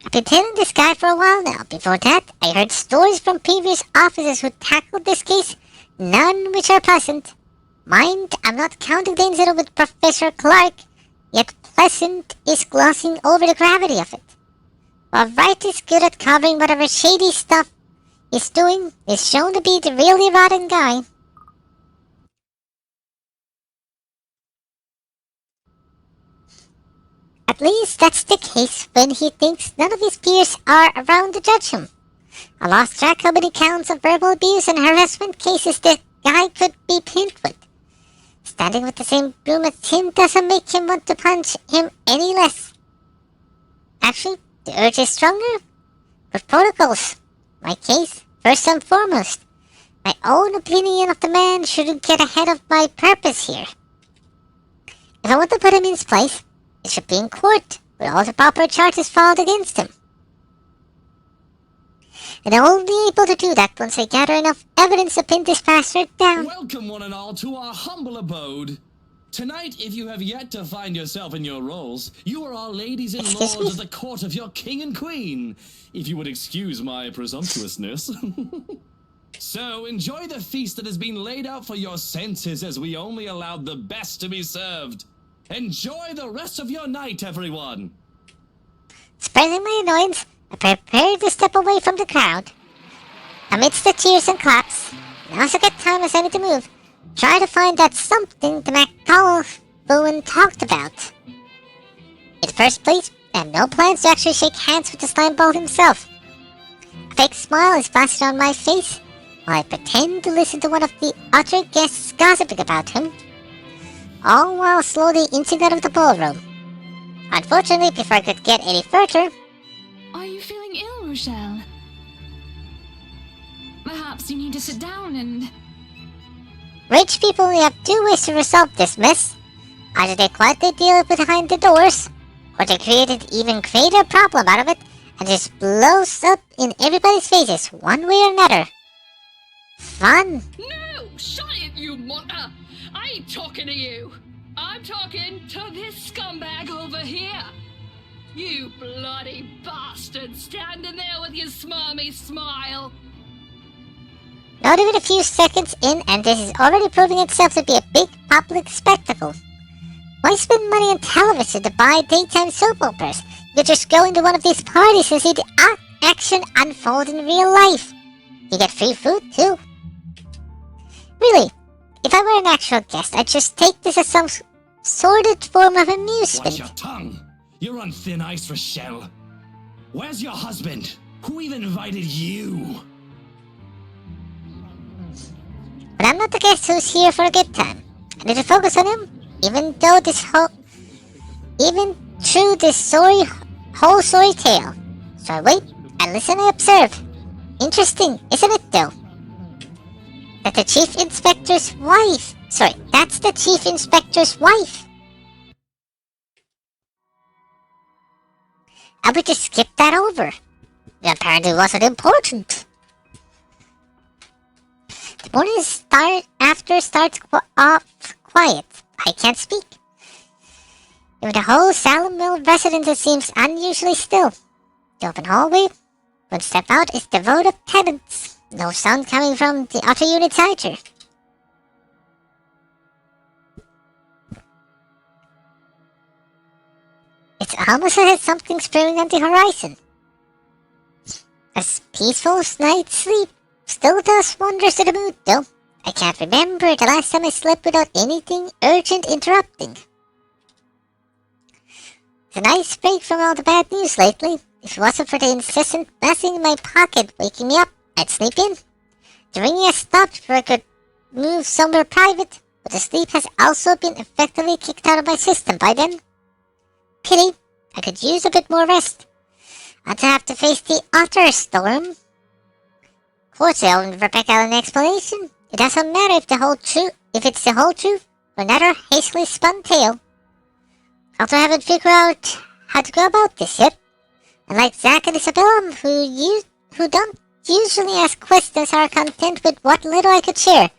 I've been tailing this guy for a while now. Before that, I heard stories from previous officers who tackled this case, none which are pleasant. Mind, I'm not counting the incident with Professor Clark, yet pleasant is glossing over the gravity of it. While Wright is good at covering whatever shady stuff he's doing, is shown to be the really rotten guy. At least that's the case when he thinks none of his peers are around to judge him. I lost track how many counts of verbal abuse and harassment cases the guy could be pinned with. Standing with the same broom as him doesn't make him want to punch him any less. Actually, the urge is stronger. But protocols. My case, first and foremost. My own opinion of the man shouldn't get ahead of my purpose here. If I want to put him in his place, it should be in court, with all the proper charges filed against him. And I'll be able to do that once I gather enough evidence to pin this bastard down. Welcome, one and all, to our humble abode. Tonight, if you have yet to find yourself in your roles, you are all ladies and Excuse lords me? of the court of your king and queen, if you would excuse my presumptuousness. So, enjoy the feast that has been laid out for your senses, as we only allowed the best to be served. Enjoy the rest of your night, everyone! Surprising my annoyance, I prepared to step away from the crowd. Amidst the cheers and claps, now's a good time as any to move. Try to find that something the McCall Bowen talked about. In the first place, I have no plans to actually shake hands with the slime ball himself. A fake smile is plastered on my face, while I pretend to listen to one of the other guests gossiping about him, all while slowly inching out of the ballroom. Unfortunately, before I could get any further, Are you feeling ill, Rochelle? Perhaps you need to sit down and... rich people only have two ways to resolve this mess. Either they quietly deal it behind the doors, or they create an even greater problem out of it and just blows up in everybody's faces one way or another. Fun. No! Shut it, you monster! I ain't talking to you! I'm talking to this scumbag over here! You bloody bastard standing there with your smarmy smile! Not even a few seconds in, and this is already proving itself to be a big public spectacle. Why spend money on television to buy daytime soap operas? You could just go into one of these parties and see the action unfold in real life. You get free food, too. Really, if I were an actual guest, I'd just take this as some sordid form of amusement. Watch your tongue. You're on thin ice, Rochelle. Where's your husband? Who even invited you? But I'm not the guest who's here for a good time. I need to focus on him, even through this whole story tale. So I wait, I listen, I observe. Interesting, isn't it though? That's the chief inspector's wife. I would just skip that over. It apparently wasn't important. The morning starts off quiet. I can't speak. Even the whole Salem Mill residence seems unusually still. The open hallway, one step out, is devoid of tenants. No sound coming from the other units either. It's almost as if something's brewing on the horizon. A peaceful night's sleep still does wonders to the mood, though. I can't remember the last time I slept without anything urgent interrupting. It's a nice break from all the bad news lately. If it wasn't for the incessant buzzing in my pocket waking me up, I'd sleep in. The ringing has stopped before I could move somewhere private, but the sleep has also been effectively kicked out of my system by then. Pity, I could use a bit more rest. I'd have to face the utter storm. Of course, I owe Rebecca an explanation. It doesn't matter if it's the whole truth, or another hastily spun tale. Although I haven't figured out how to go about this yet. Unlike Zach and Isabella, who don't usually ask questions, are content with what little I could share.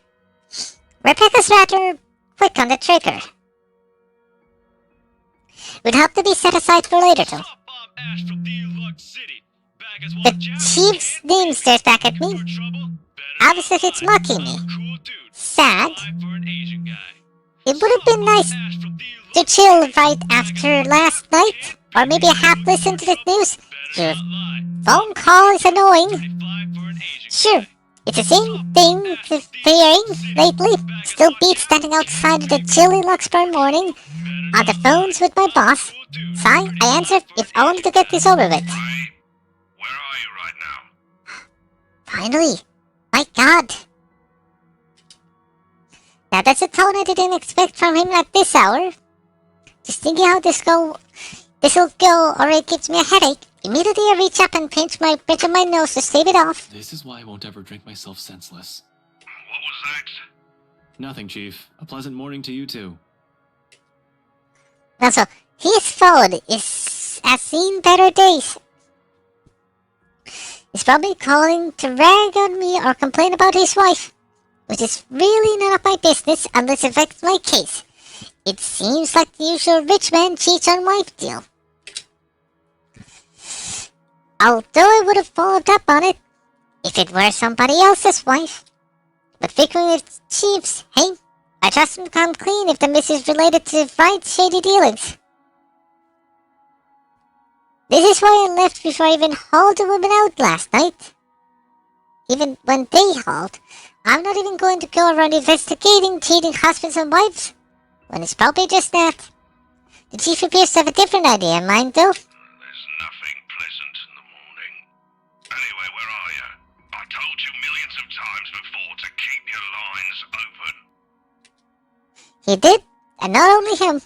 Rebecca's rather quick on the trigger. Would have to be set aside for later, though. The chief's name stares back at me. Obviously, it's mocking me. Sad. It would have been nice to chill right after last night, or maybe a half listen to the news. Your phone call is annoying. Sure, it's the same thing with hearing lately. Still beats standing outside of the chilly Luxburn morning on the phones with my boss. Sigh, I answer, if only to get this over with. Where are you right now? Finally. My God. Now that's a tone I didn't expect from him at this hour. Just thinking how this'll go already gives me a headache. Immediately I reach up and pinch my bridge of my nose to stave it off. This is why I won't ever drink myself senseless. What was that? Nothing, Chief. A pleasant morning to you too. Also, his phone has seen better days. He's probably calling to rag on me or complain about his wife, which is really none of my business unless it affects my case. It seems like the usual rich man cheats on wife deal. Although I would have followed up on it if it were somebody else's wife. But figuring it's Chief's, hey, I trust him to come clean if the miss is related to right shady dealings. This is why I left before I even hauled the woman out last night. Even when they hauled, I'm not even going to go around investigating cheating husbands and wives, when it's probably just that. The chief appears to have a different idea in mind, though. There's nothing pleasant in the morning. Anyway, where are you? I told you millions of times before to keep your lines open. He did, and not only him.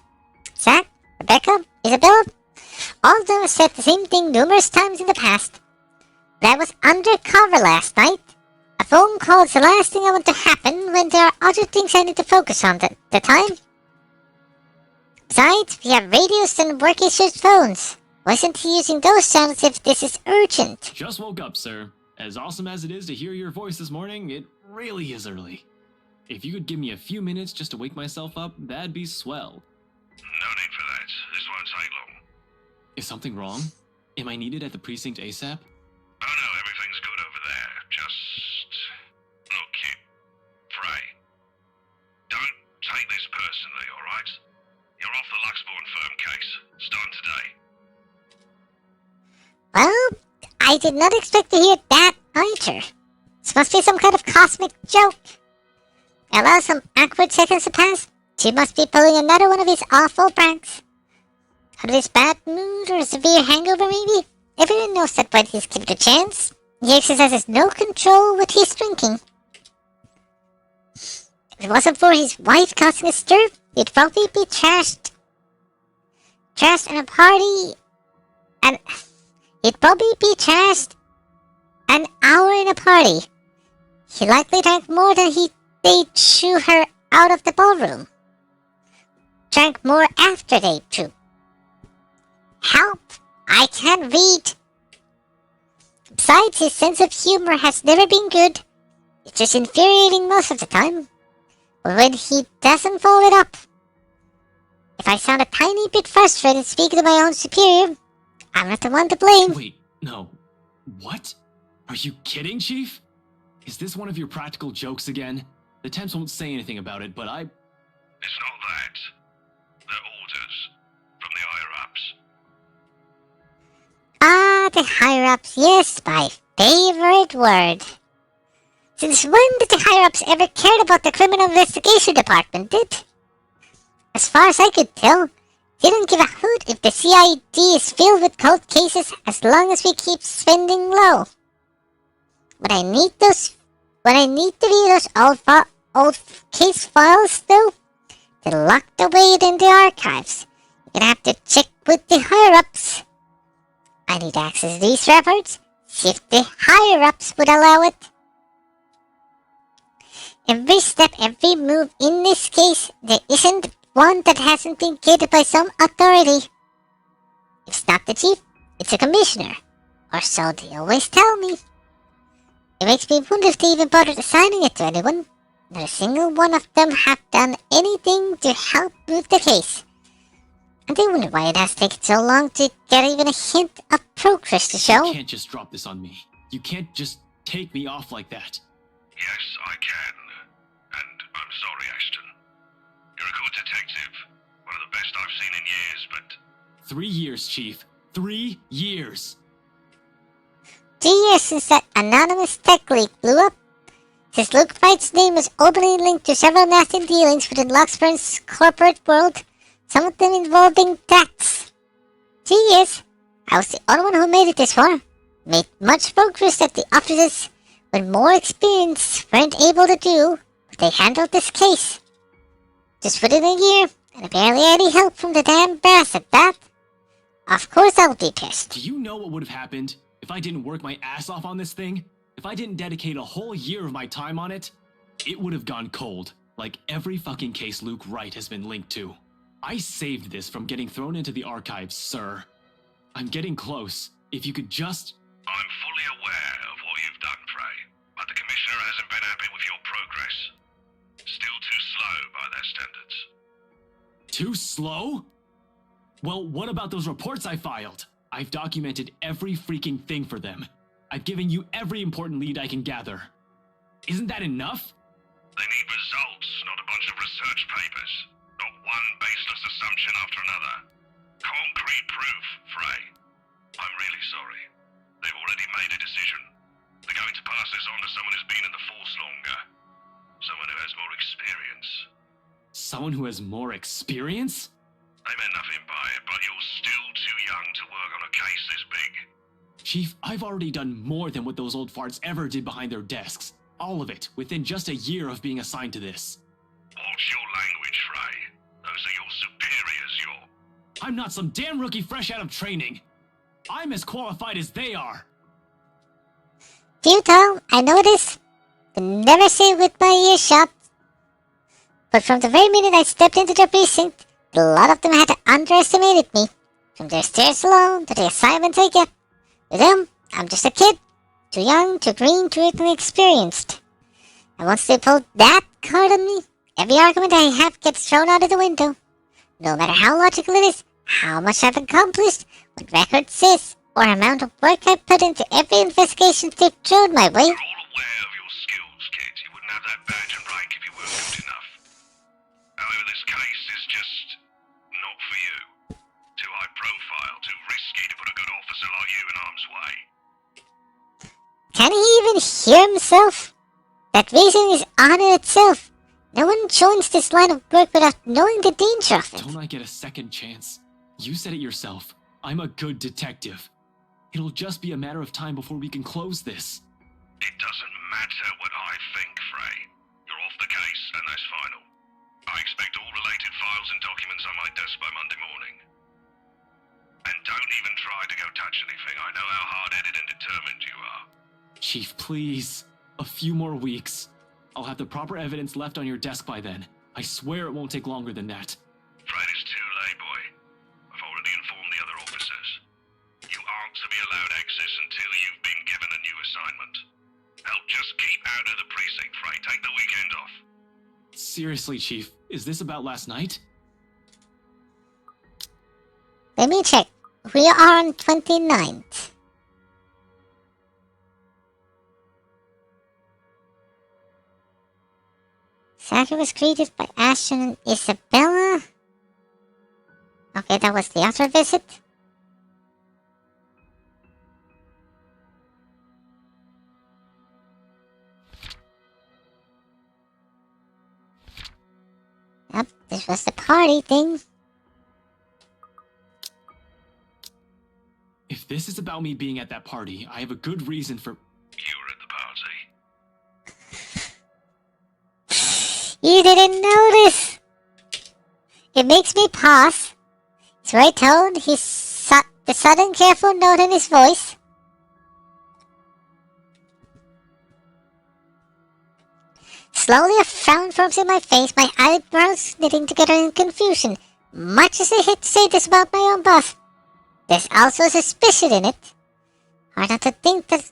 Zach, Rebecca, Isabella, all of them have said the same thing numerous times in the past. But I was undercover last night. A phone call is the last thing I want to happen when there are other things I need to focus on at the time. Besides, we have radios and work-issued phones. Why isn't he using those channels if this is urgent? Just woke up, sir. As awesome as it is to hear your voice this morning, it really is early. If you could give me a few minutes just to wake myself up, that'd be swell. No need for that. This won't take long. Is something wrong? Am I needed at the precinct ASAP? Oh no, everything's good over there. Just... Look, You're off the Luxborn firm case. Starting today. Well, I did not expect to hear that either. This must be some kind of cosmic joke. Allow some awkward seconds to pass. She must be pulling another one of his awful pranks. Out of his bad mood or a severe hangover maybe? Everyone knows that when he's given a chance, he exercises no control with his drinking. If it wasn't for his wife causing a stir, he'd probably be trashed in a party, and he'd probably be trashed an hour in a party. He likely drank more than they shoo her out of the ballroom. Drank more after they threw. Help! I can't read. Besides, his sense of humor has never been good. It's just infuriating most of the time. But when he doesn't follow it up, if I sound a tiny bit frustrated speaking to my own superior, I'm not the one to blame. Wait, no. What? Are you kidding, Chief? Is this one of your practical jokes again? The temps won't say anything about it, but It's not that. They're orders from the higher-ups. Ah, the higher-ups, yes, my favorite word. Since when did the higher-ups ever care about the criminal investigation department, did? As far as I could tell, they don't give a hoot if the CID is filled with cold cases as long as we keep spending low. When I need to read those old case files, though, they're locked away in the archives. You're gonna have to check with the higher-ups. I need to access these records, see if the higher-ups would allow it. Every step, every move in this case, there isn't one that hasn't been gated by some authority. If it's not the chief, it's a commissioner. Or so they always tell me. It makes me wonder if they even bothered assigning it to anyone. Not a single one of them have done anything to help move the case. And they wonder why it has taken so long to get even a hint of progress to show. you can't just drop this on me. You can't just take me off like that. Yes, I can. And I'm sorry, Ashton. You're a good detective. One of the best I've seen in years, but 3 years, Chief. 3 years. 3 years since that anonymous tech leak blew up. Since Luke Fight's name was openly linked to several nasty dealings within Luxburn's corporate world, some of them involving tax. 3 years. I was the only one who made it this far. Made much progress that the officers with more experience weren't able to do, but they handled this case. Just within a year, and barely any help from the damn brass at that. Of course I'll be pissed. Do you know what would have happened if I didn't work my ass off on this thing? If I didn't dedicate a whole year of my time on it? It would have gone cold, like every fucking case Luke Wright has been linked to. I saved this from getting thrown into the archives, sir. I'm getting close. If you could just... I'm fully aware of what you've done, Frey. But the Commissioner hasn't been happy with your progress. Still too slow by their standards. Too slow? Well, what about those reports I filed? I've documented every freaking thing for them. I've given you every important lead I can gather. Isn't that enough? They need results, not a bunch of research papers. Not one baseless assumption after another. Concrete proof, Frey. I'm really sorry. They've already made a decision. They're going to pass this on to someone who's been in the force longer. Someone who has more experience. Someone who has more experience? They meant nothing by it, but you're still too young to work on a case this big. Chief, I've already done more than what those old farts ever did behind their desks. All of it, within just a year of being assigned to this. Watch your language, Frey. Those are your superiors, I'm not some damn rookie fresh out of training. I'm as qualified as they are. Futile, I know this. But never say with my ears shut. But from the very minute I stepped into the precinct, a lot of them had underestimated me. From their stares alone to the assignments I get. With them, I'm just a kid. Too young, too green, too inexperienced. And once they pulled that card on me, every argument I have gets thrown out of the window. No matter how logical it is, how much I've accomplished, what record says, or amount of work I put into every investigation they've thrown my way. We're all aware of your skills, kid. You wouldn't have that badge and rank if you weren't good enough. However, this case is just cure himself? That reason is honor itself. No one joins this line of work without knowing the danger of it. Don't I get a second chance? You said it yourself. I'm a good detective. It'll just be a matter of time before we can close this. It doesn't matter what I think, Frey. You're off the case, and that's final. I expect all related files and documents on my desk by Monday morning. And don't even try to go touch anything. I know how hard-headed and determined you are. Chief, please. A few more weeks. I'll have the proper evidence left on your desk by then. I swear it won't take longer than that. Fred, it's too late, boy. I've already informed the other officers. You aren't to be allowed access until you've been given a new assignment. Help just keep out of the precinct, Frey. Take the weekend off. Seriously, Chief, is this about last night? Let me check. We are on 29th. Saturday was greeted by Ashton and Isabella. Okay, that was the other visit. Yep, this was the party thing. If this is about me being at that party, I have a good reason for... You were at the party. You didn't notice! It makes me pause. His right tone, the sudden careful note in his voice. Slowly a frown forms in my face, my eyebrows knitting together in confusion. Much as I hate to say this about my own boss, there's also a suspicion in it. Hard not to think that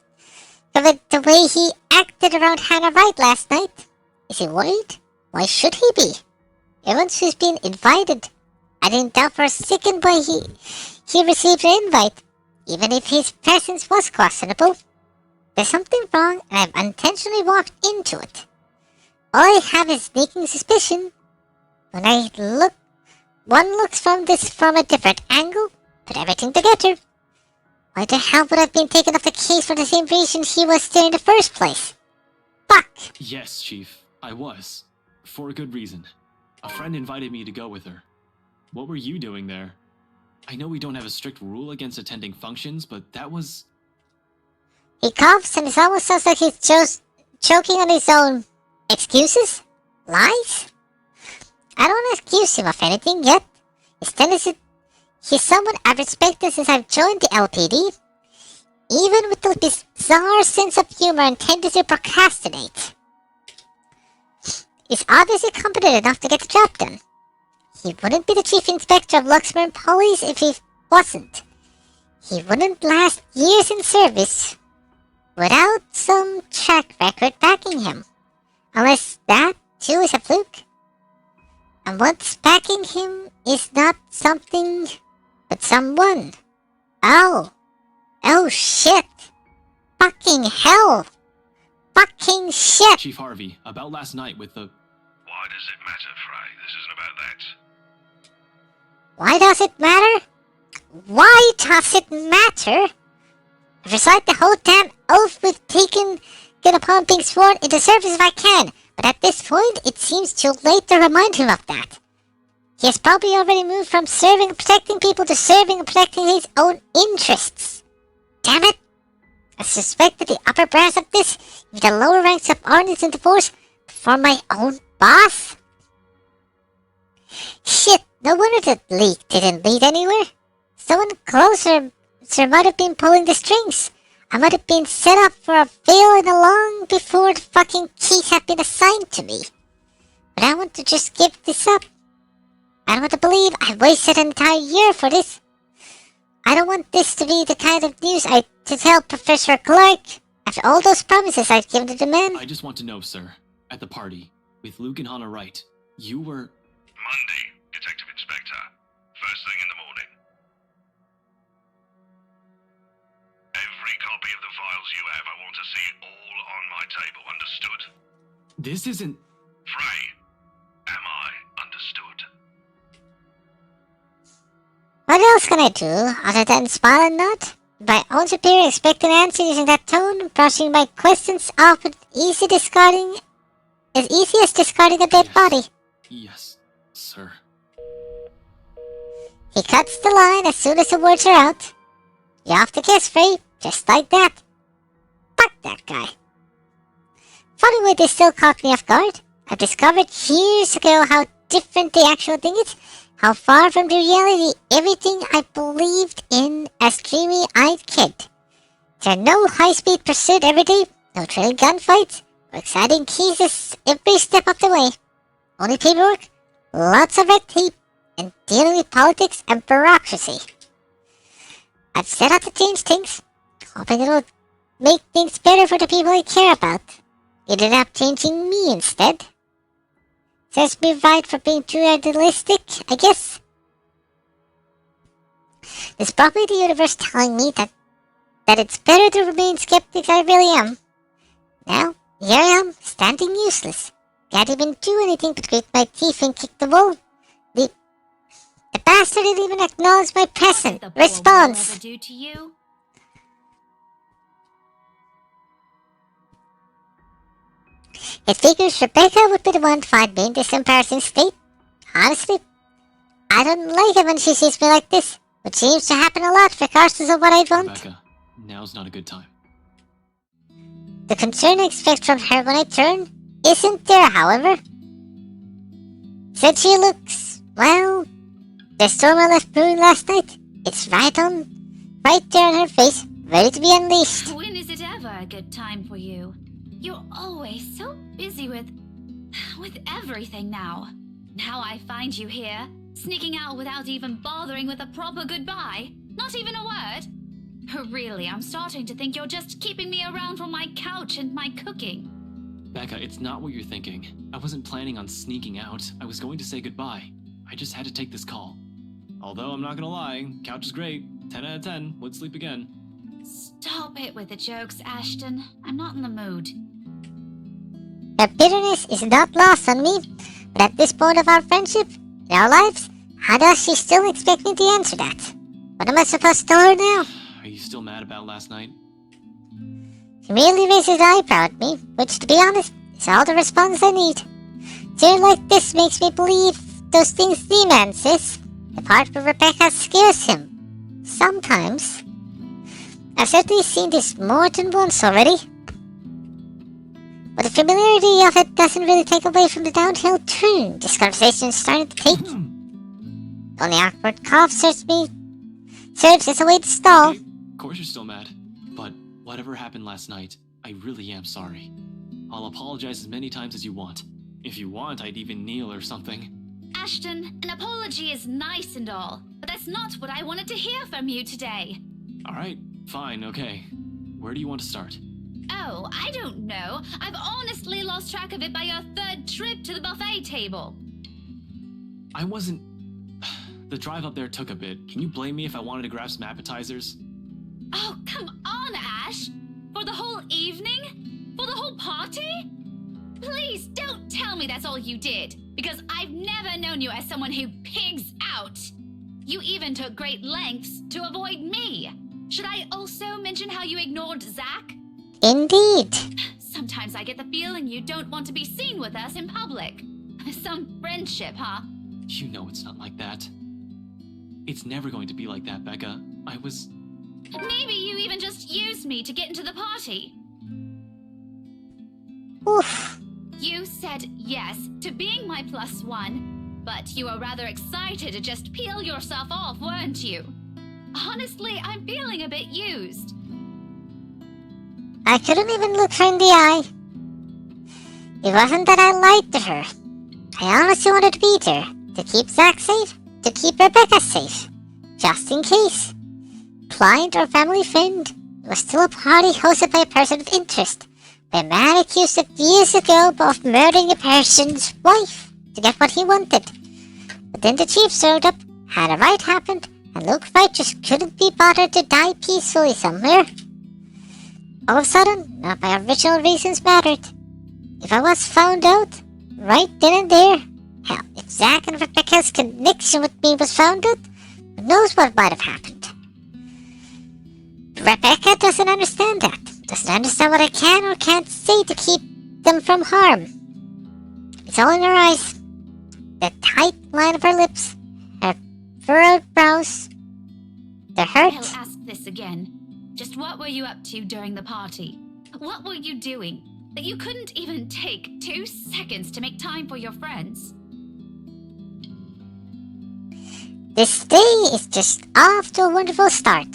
of it the way he acted around Hannah Wright last night. Is he worried? Why should he be? Everyone's who's been invited. I didn't doubt for a second why he received an invite, even if his presence was questionable. There's something wrong, and I've intentionally walked into it. All I have is sneaking suspicion. When one looks from a different angle, put everything together. Why the hell would I have been taken off the case for the same reason he was there in the first place? Fuck! Yes, Chief, I was. For a good reason. A friend invited me to go with her. What were you doing there? I know we don't have a strict rule against attending functions, but that was... He coughs and it almost sounds like he's just choking on his own excuses? Lies? I don't accuse him of anything yet. His tendency... He's someone I've respected since I've joined the LPD. Even with the bizarre sense of humor and tendency to procrastinate. He's obviously competent enough to get the job done. He wouldn't be the chief inspector of Luxembourg Police if he wasn't. He wouldn't last years in service without some track record backing him. Unless that, too, is a fluke. And what's backing him is not something, but someone. Oh. Oh shit. Fucking hell. Fucking shit. Chief Harvey, about last night with the... Why does it matter, Frey? This isn't about that. Why does it matter? Why does it matter? I recite the whole damn oath we've taken upon being sworn into service if I can, but at this point it seems too late to remind him of that. He has probably already moved from serving and protecting people to serving and protecting his own interests. Damn it! I suspect that the upper brass of this, with the lower ranks of Arnie's in the force, for my own boss? Shit, no wonder that leak didn't lead anywhere. Someone closer might have been pulling the strings. I might have been set up for a fail and long before the fucking keys had been assigned to me. But I want to just give this up. I don't want to believe I wasted an entire year for this. I don't want this to be the kind of news to tell Professor Clark. After all those promises I've given to the man. I just want to know, sir, at the party, with Luke and Hannah Wright, you were... Monday, Detective Inspector. First thing in the morning. Every copy of the files you have, I want to see all on my table. Understood? This isn't... Frey, am I understood? What else can I do other than smile and nod? My own superior expect an answer using that tone, brushing my questions off with easy discarding, as easy as discarding a dead body. Yes, sir. He cuts the line as soon as the words are out. You're off the kiss free, just like that. Fuck that guy. Funny way this still caught me off guard. I discovered years ago how different the actual thing is, how far from the reality everything I believed in as dreamy-eyed kid. There are no high-speed pursuit every day, no thrilling gunfights, or exciting cases every step of the way. Only paperwork, lots of red tape, and dealing with politics and bureaucracy. I've set out to change things, hoping it'll make things better for the people I care about. It ended up changing me instead. Serves me right for being too idealistic, I guess. It's probably the universe telling me that it's better to remain skeptic I really am. Now, here I am, standing useless. Can't even do anything but grit my teeth and kick the wall. The bastard didn't even acknowledge my present response. Ever do to you? It figures Rebecca would be the one to find me in this embarrassing state. Honestly, I don't like it when she sees me like this, which seems to happen a lot regardless of what I want. Rebecca, now's not a good time. The concern I expect from her when I turn isn't there, however. Said she looks, well, the storm I left brewing last night, it's right there on her face, ready to be unleashed. When is it ever a good time for you? You're always so busy with everything now. Now I find you here, sneaking out without even bothering with a proper goodbye. Not even a word. Really, I'm starting to think you're just keeping me around for my couch and my cooking. Becca, it's not what you're thinking. I wasn't planning on sneaking out. I was going to say goodbye. I just had to take this call. Although I'm not gonna lie, couch is great. 10 out of 10. Would sleep again. Stop it with the jokes, Ashton. I'm not in the mood. Her bitterness is not lost on me, but at this point of our friendship, in our lives, how does she still expect me to answer that? What am I supposed to tell her now? Are you still mad about last night? She merely raises an eyebrow at me, which, to be honest, is all the response I need. Tear like this makes me believe those things D-Man says. The part where Rebecca scares him. Sometimes. I've certainly seen this more than once already. But the familiarity of it doesn't really take away from the downhill turn this conversation is starting to take. Only awkward cough serves as a way to stall. Okay, of course you're still mad. But whatever happened last night, I really am sorry. I'll apologize as many times as you want. If you want, I'd even kneel or something. Ashton, an apology is nice and all, but that's not what I wanted to hear from you today. Alright, fine, okay. Where do you want to start? Oh, I don't know. I've honestly lost track of it by your third trip to the buffet table. I wasn't... The drive up there took a bit. Can you blame me if I wanted to grab some appetizers? Oh, come on, Ash! For the whole evening? For the whole party? Please don't tell me that's all you did, because I've never known you as someone who pigs out. You even took great lengths to avoid me. Should I also mention how you ignored Zach? Indeed. Sometimes I get the feeling you don't want to be seen with us in public. Some friendship, huh? You know it's not like that. It's never going to be like that, Becca. I was... Maybe you even just used me to get into the party. Oof. You said yes to being my +1, but you were rather excited to just peel yourself off, weren't you? Honestly, I'm feeling a bit used. I couldn't even look her in the eye. It wasn't that I lied to her. I honestly wanted to be there, to keep Zach safe, to keep Rebecca safe, just in case. Client or family friend, it was still a party hosted by a person of interest, by a man accused of years ago of murdering a person's wife to get what he wanted. But then the chief showed up, had a riot happened, and Luke Wright just couldn't be bothered to die peacefully somewhere. All of a sudden, not my original reasons mattered. If I was found out, right then and there, hell, if Zach and Rebecca's connection with me was found out, who knows what might have happened. Rebecca doesn't understand that. Doesn't understand what I can or can't say to keep them from harm. It's all in her eyes. The tight line of her lips, her furrowed brows, the hurt. I'll ask this again. Just what were you up to during the party? What were you doing that you couldn't even take 2 seconds to make time for your friends? This day is just off to a wonderful start.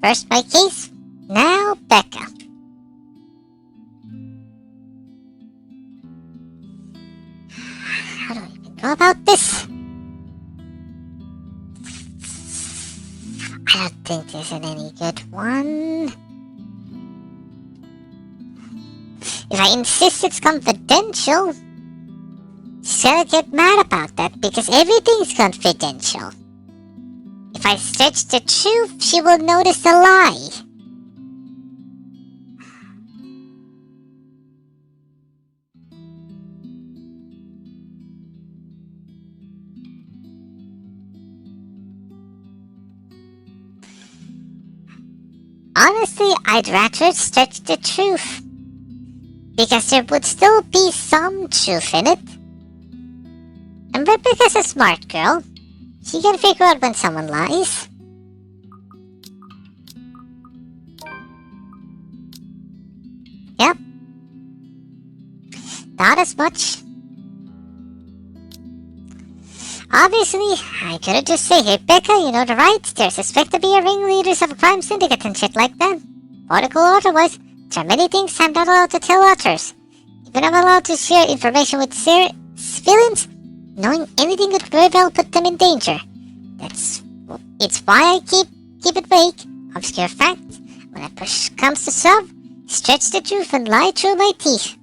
First my case, now Becca. How do I even go about this? I don't think there's any good one. If I insist it's confidential, she's gonna get mad about that because everything's confidential. If I stretch the truth, she will notice a lie. Honestly, I'd rather stretch the truth, because there would still be some truth in it. And Rebecca's a smart girl. She can figure out when someone lies. Yep. Not as much. Obviously, I could've just say, hey Becca, you know the rights. They're suspected to be a ringleaders of a crime syndicate and shit like that. Article or otherwise, there are many things I'm not allowed to tell others. Even I'm allowed to share information with civilians, knowing anything could very well put them in danger. It's why I keep it vague, obscure facts. When a push comes to shove, stretch the truth and lie through my teeth.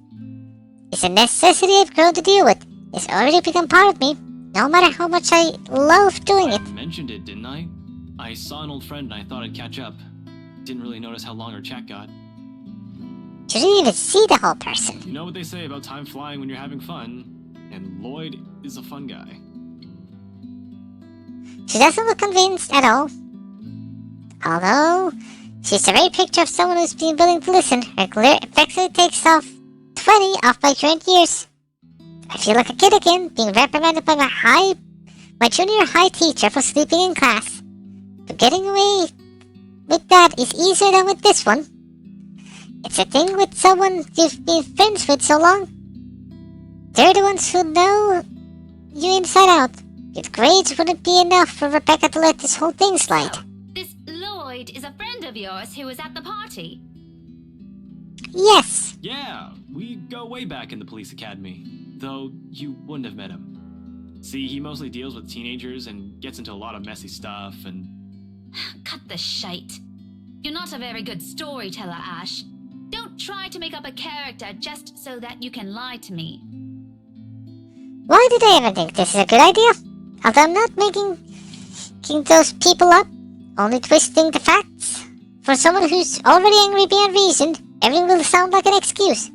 It's a necessity I've grown to deal with. It's already become part of me, no matter how much I love doing it. I mentioned it, didn't I? I saw an old friend and I thought I'd catch up. Didn't really notice how long our chat got. You didn't even see the whole person. You know what they say about time flying when you're having fun, and Lloyd is a fun guy. She doesn't look convinced at all. Although, she's the very picture of someone who's been willing to listen. Her glare effectively takes off 20 off my current years. I feel like a kid again, being reprimanded by my junior high teacher for sleeping in class. But getting away with that is easier than with this one. It's a thing with someone you've been friends with so long. They're the ones who know you inside out. Your grades wouldn't be enough for Rebecca to let this whole thing slide. So, this Lloyd is a friend of yours who was at the party? Yes. Yeah, we go way back in the police academy. Though you wouldn't have met him. See, he mostly deals with teenagers and gets into a lot of messy stuff and... Cut the shite. You're not a very good storyteller, Ash. Don't try to make up a character just so that you can lie to me. Why did I ever think this is a good idea? Although I'm not making those people up, only twisting the facts. For someone who's already angry beyond reason, everything will sound like an excuse.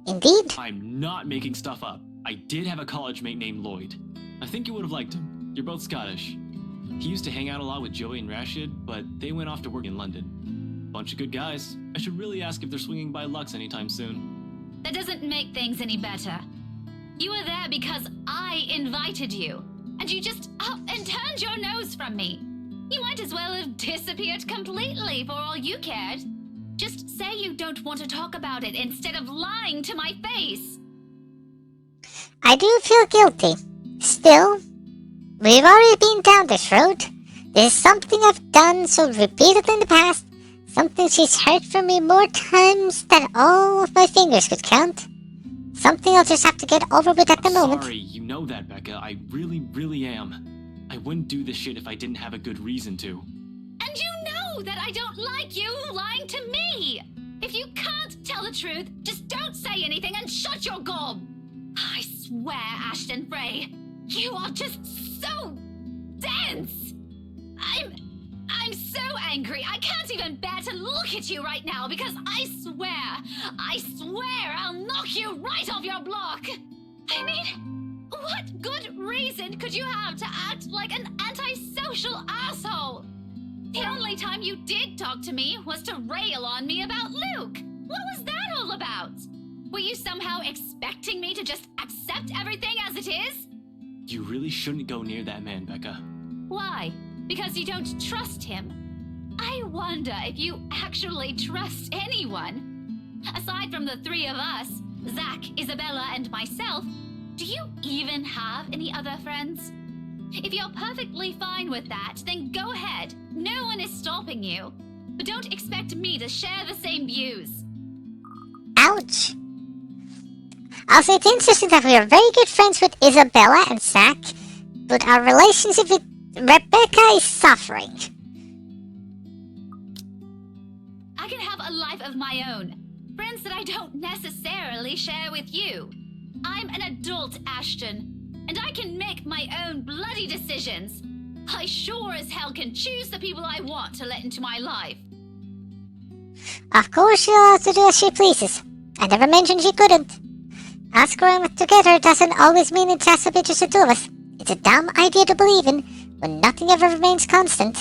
Indeed. I'm not making stuff up. I did have a college mate named Lloyd. I think you would have liked him. You're both Scottish. He used to hang out a lot with Joey and Rashid, but they went off to work in London. Bunch of good guys. I should really ask if they're swinging by Lux anytime soon. That doesn't make things any better. You were there because I invited you, and you just up and turned your nose from me. You might as well have disappeared completely for all you cared. Just say you don't want to talk about it instead of lying to my face. I do feel guilty. Still, we've already been down this road. This is something I've done so repeatedly in the past. Something she's heard from me more times than all of my fingers could count. Something I'll just have to get over with at the moment. Sorry, you know that, Becca. I really am. I wouldn't do this shit if I didn't have a good reason to. And you know that I don't like you lying to me. If you can't tell the truth, just don't say anything and shut your gob. I swear, Ashton Frey, you are just so dense. I'm so angry. I can't even bear to look at you right now because I swear I'll knock you right off your block. I mean, what good reason could you have to act like an antisocial asshole? The only time you did talk to me was to rail on me about Luke. What was that all about? Were you somehow expecting me to just accept everything as it is? You really shouldn't go near that man, Becca. Why? Because you don't trust him? I wonder if you actually trust anyone. Aside from the three of us, Zach, Isabella, and myself, do you even have any other friends? If you're perfectly fine with that, then go ahead. No one is stopping you. But don't expect me to share the same views. Ouch. Also, it's interesting that we are very good friends with Isabella and Zach, but our relationship with Rebecca is suffering. I can have a life of my own. Friends that I don't necessarily share with you. I'm an adult, Ashton, and I can make my own bloody decisions. I sure as hell can choose the people I want to let into my life. Of course she'll have to do as she pleases. I never mentioned she couldn't. Us growing up together doesn't always mean it has to be just the two of us. It's a dumb idea to believe in when nothing ever remains constant.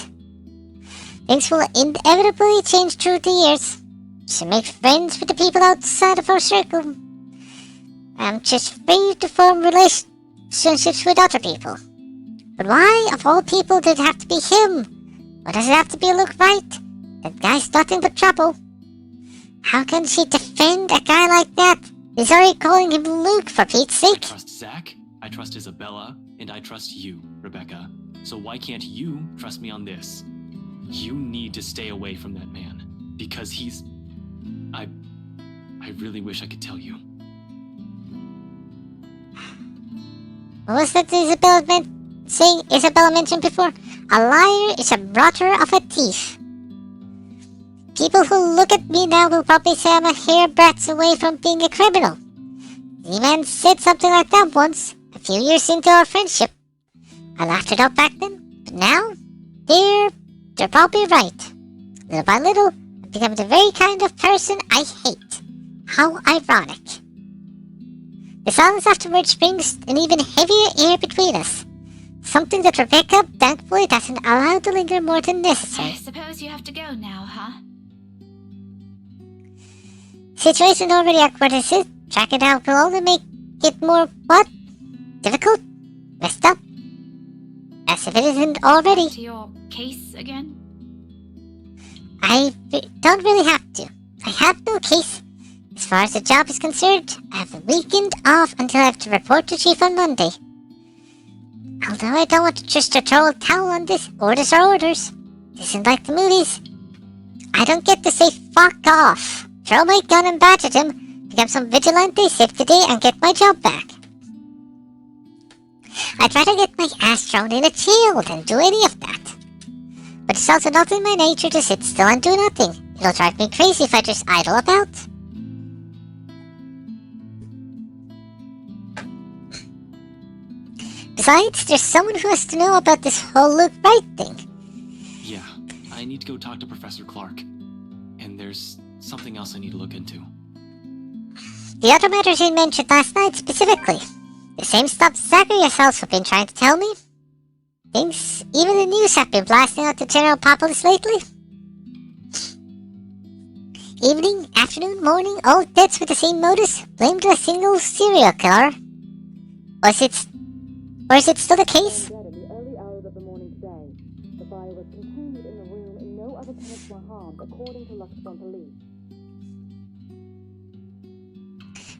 Things will inevitably change through the years. She makes friends with the people outside of her circle. I'm just free to form relationships with other people. But why, of all people, did it have to be him? Why does it have to be Luke Wright? That guy's nothing but trouble. How can she defend a guy like that? He's already calling him Luke, for Pete's sake. I trust Zach, I trust Isabella, and I trust you, Rebecca. So why can't you trust me on this? You need to stay away from that man. Because he's... I really wish I could tell you. What was that Isabella mentioned before? A liar is a brother of a thief. People who look at me now will probably say I'm a hairbreadth away from being a criminal. The man said something like that once, a few years into our friendship. I laughed it off back then, but now, they're probably right. Little by little, I've become the very kind of person I hate. How ironic. The silence afterwards brings an even heavier air between us. Something that Rebecca, thankfully, doesn't allow to linger more than necessary. I suppose you have to go now, huh? Situation already awkward as it. Track it out will only make it more, what? Difficult? Messed up? As if it isn't already. Back to your case again? I don't really have to. I have no case. As far as the job is concerned, I have the weekend off until I have to report to Chief on Monday. Although I don't want to just throw a towel on this. Orders are orders. This isn't like the movies. I don't get to say fuck off, throw my gun and badge at him, become some vigilante, save the day, and get my job back. I'd rather get my ass thrown in a jail than do any of that. But it's also not in my nature to sit still and do nothing. It'll drive me crazy if I just idle about. Besides, there's someone who has to know about this whole Luke Wright thing. Yeah, I need to go talk to Professor Clark. And there's something else I need to look into. The other matters he mentioned last night specifically. The same stuff Zach and yourselves have been trying to tell me. Things even the news have been blasting out the general populace lately. Evening, afternoon, morning, all deaths with the same modus, blamed on a single serial killer. Or is it still the case? Dead in the early hours of the morning today. The fire was contained in the room and no other tenants were harmed, according to Luxton police.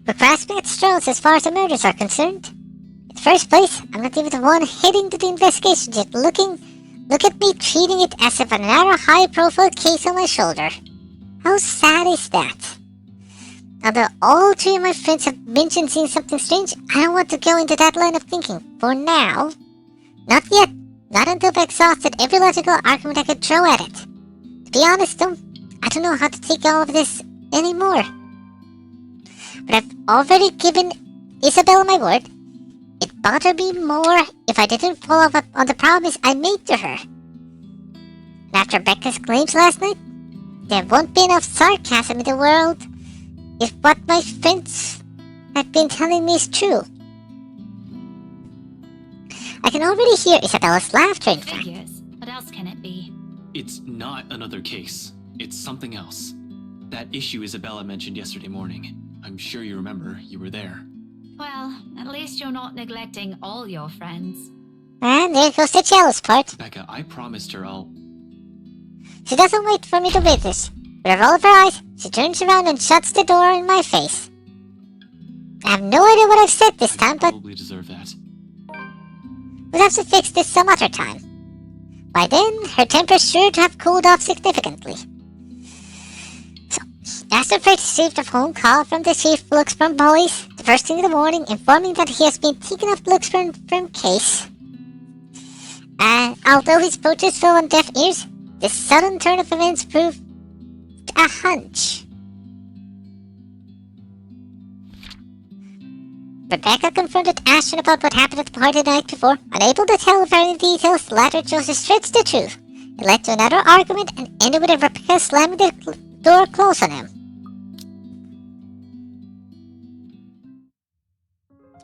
But prospect strolls as far as the murders are concerned. In the first place, I'm not even the one heading to the investigation yet. Look at me treating it as if another high-profile case on my shoulder. How sad is that? Although all three of my friends have mentioned seeing something strange, I don't want to go into that line of thinking. For now. Not yet. Not until I've exhausted every logical argument I could throw at it. To be honest though, I don't know how to take all of this anymore. But I've already given Isabella my word. It'd bother me more if I didn't follow up on the promise I made to her. And after Becca's claims last night, there won't be enough sarcasm in the world if what my friends have been telling me is true. I can already hear Isabella's laughter, in fact. Figures. What else can it be? It's not another case. It's something else. That issue Isabella mentioned yesterday morning. I'm sure you remember. You were there. Well, at least you're not neglecting all your friends. And there goes the jealous part. Becca, I promised her I'll... She doesn't wait for me to read this. With a roll of her eyes, she turns around and shuts the door in my face. I have no idea what I've said this time, but probably deserve that. we'll have to fix this some other time. By then, her temper's sure to have cooled off significantly. So, Master Freight received a phone call from the Chief Luxburn Police the first thing in the morning, informing that he has been taken off Luxburn from case. And although his approaches fell on deaf ears, this sudden turn of events proved a hunch. Rebecca confronted Ashton about what happened at the party the night before. Unable to tell her any details, the latter chose to stretch the truth. It led to another argument and ended with Rebecca slamming the door close on him.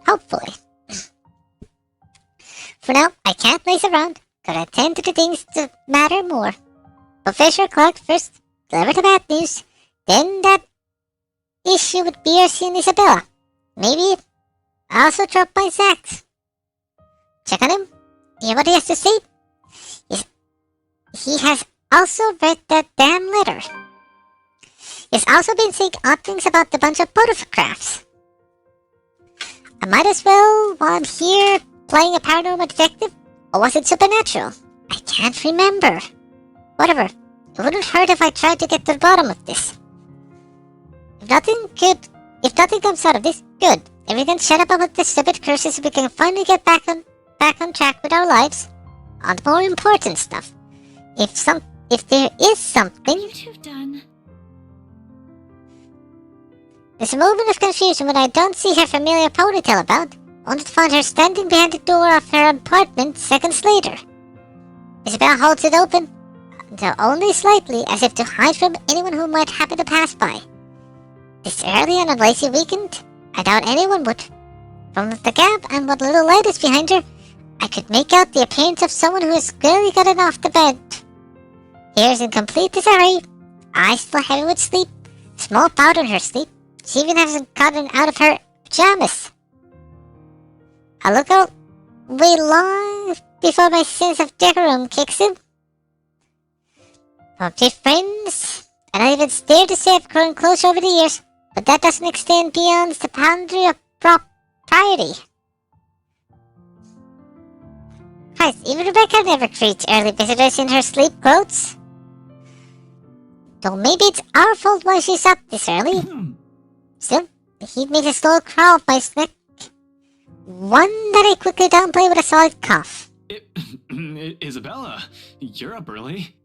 Hopefully. For now, I can't laze around. Gotta attend to the things that matter more. Professor Clark first, deliver the bad news, then that issue with BRC and Isabella. Maybe I also drop by Zach's. Check on him, hear what he has to say. He has also read that damn letter. He's also been saying odd things about the bunch of photographs. I might as well while I'm here playing a paranormal detective, or was it supernatural? I can't remember. Whatever, it wouldn't hurt if I tried to get to the bottom of this. If nothing comes out of this, good. If we can shut up about the stupid curses, we can finally get back on track with our lives. On the more important stuff. If there is something... You two done? There's a moment of confusion when I don't see her familiar ponytail about, only to find her standing behind the door of her apartment seconds later. Isabel holds it open, though only slightly, as if to hide from anyone who might happen to pass by. This early on a lazy weekend, I doubt anyone would. From the gap and what little light is behind her, I could make out the appearance of someone who has clearly gotten off the bed. Hair is in complete disarray, eyes still heavy with sleep, small pout in her sleep. She even hasn't gotten out of her pajamas. I look out way long before my sense of decorum kicks in. We're just friends, and I even dare to say I've grown close over the years, but that doesn't extend beyond the boundary of propriety. Christ, even Rebecca never treats early visitors in her sleep clothes. Though maybe it's our fault why she's up this early. Still, the heat made a slow crawl up my neck. One that I quickly downplay with a solid cough. Isabella, you're up early.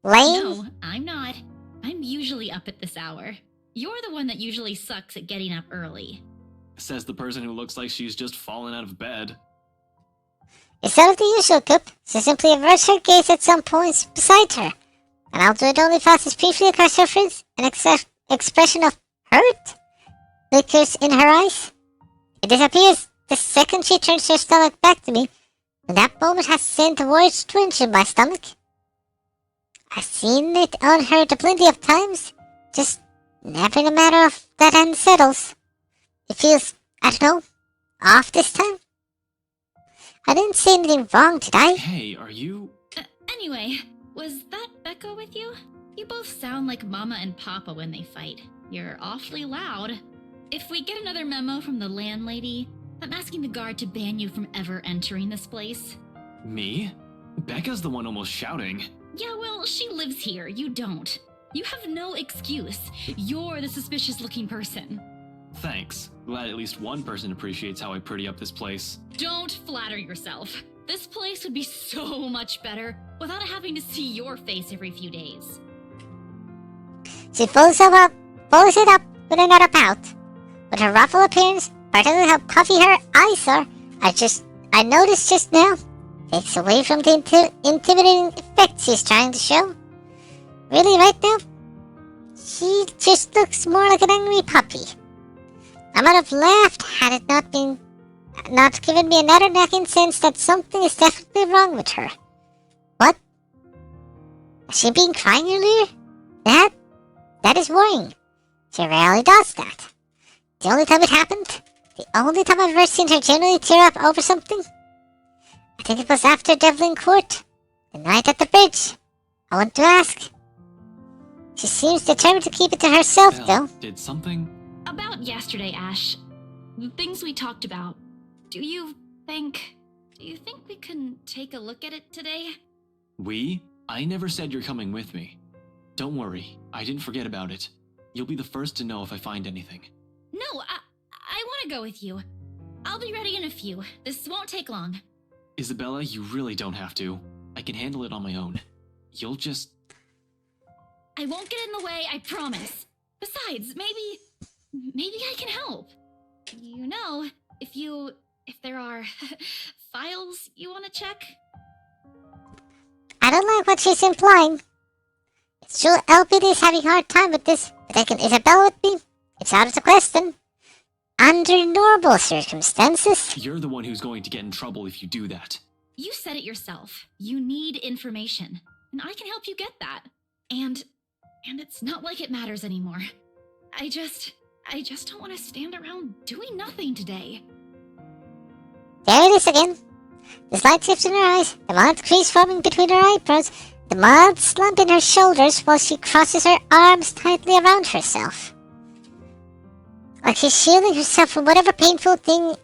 Lame? No, I'm not. I'm usually up at this hour. You're the one that usually sucks at getting up early. Says the person who looks like she's just fallen out of bed. Instead of the usual cup, she simply averts her gaze at some points beside her, and although it only flashes briefly across her face, an expression of hurt flickers in her eyes. It disappears the second she turns her stomach back to me, and that moment has sent a worried twinge in my stomach. I've seen it on her plenty of times, just never in a manner of that unsettles. It feels, I don't know, off this time. I didn't say anything wrong, did I? Hey, are you... Anyway, was that Becca with you? You both sound like Mama and Papa when they fight. You're awfully loud. If we get another memo from the landlady, I'm asking the guard to ban you from ever entering this place. Me? Becca's the one almost shouting. Yeah, well, she lives here. You don't. You have no excuse. You're the suspicious-looking person. Thanks. Glad at least one person appreciates how I pretty up this place. Don't flatter yourself. This place would be so much better without having to see your face every few days. She follows it up with another pout. With her ruffled appearance, particularly how puffy her eyes are, I noticed just now, takes away from the intimidating effect she's trying to show. Really, right now, she just looks more like an angry puppy. I might have laughed had it not given me another nagging sense that something is definitely wrong with her. But Has she been crying earlier? That is worrying. She rarely does that. The only time it happened, the only time I've ever seen her genuinely tear up over something, I think it was after Devlin Court, the night at the bridge. I want to ask. She seems determined to keep it to herself, Belle, though. did something? About yesterday, Ash. The things we talked about. Do you think we can take a look at it today? We? I never said you're coming with me. Don't worry, I didn't forget about it. You'll be the first to know if I find anything. No, I want to go with you. I'll be ready in a few. This won't take long. Isabella, you really don't have to. I can handle it on my own. You'll just... I won't get in the way, I promise. Besides, maybe I can help. You know, if there are files you want to check. I don't like what she's implying. It's true LPD is having a hard time with this, but taking Isabella with me, it's out of the question. Under normal circumstances. You're the one who's going to get in trouble if you do that. You said it yourself. You need information, and I can help you get that. And it's not like it matters anymore. I just don't want to stand around doing nothing today. There it is again. The slight shift in her eyes, the mild crease forming between her eyebrows, the mild slump in her shoulders while she crosses her arms tightly around herself. Like she's shielding herself from whatever painful thing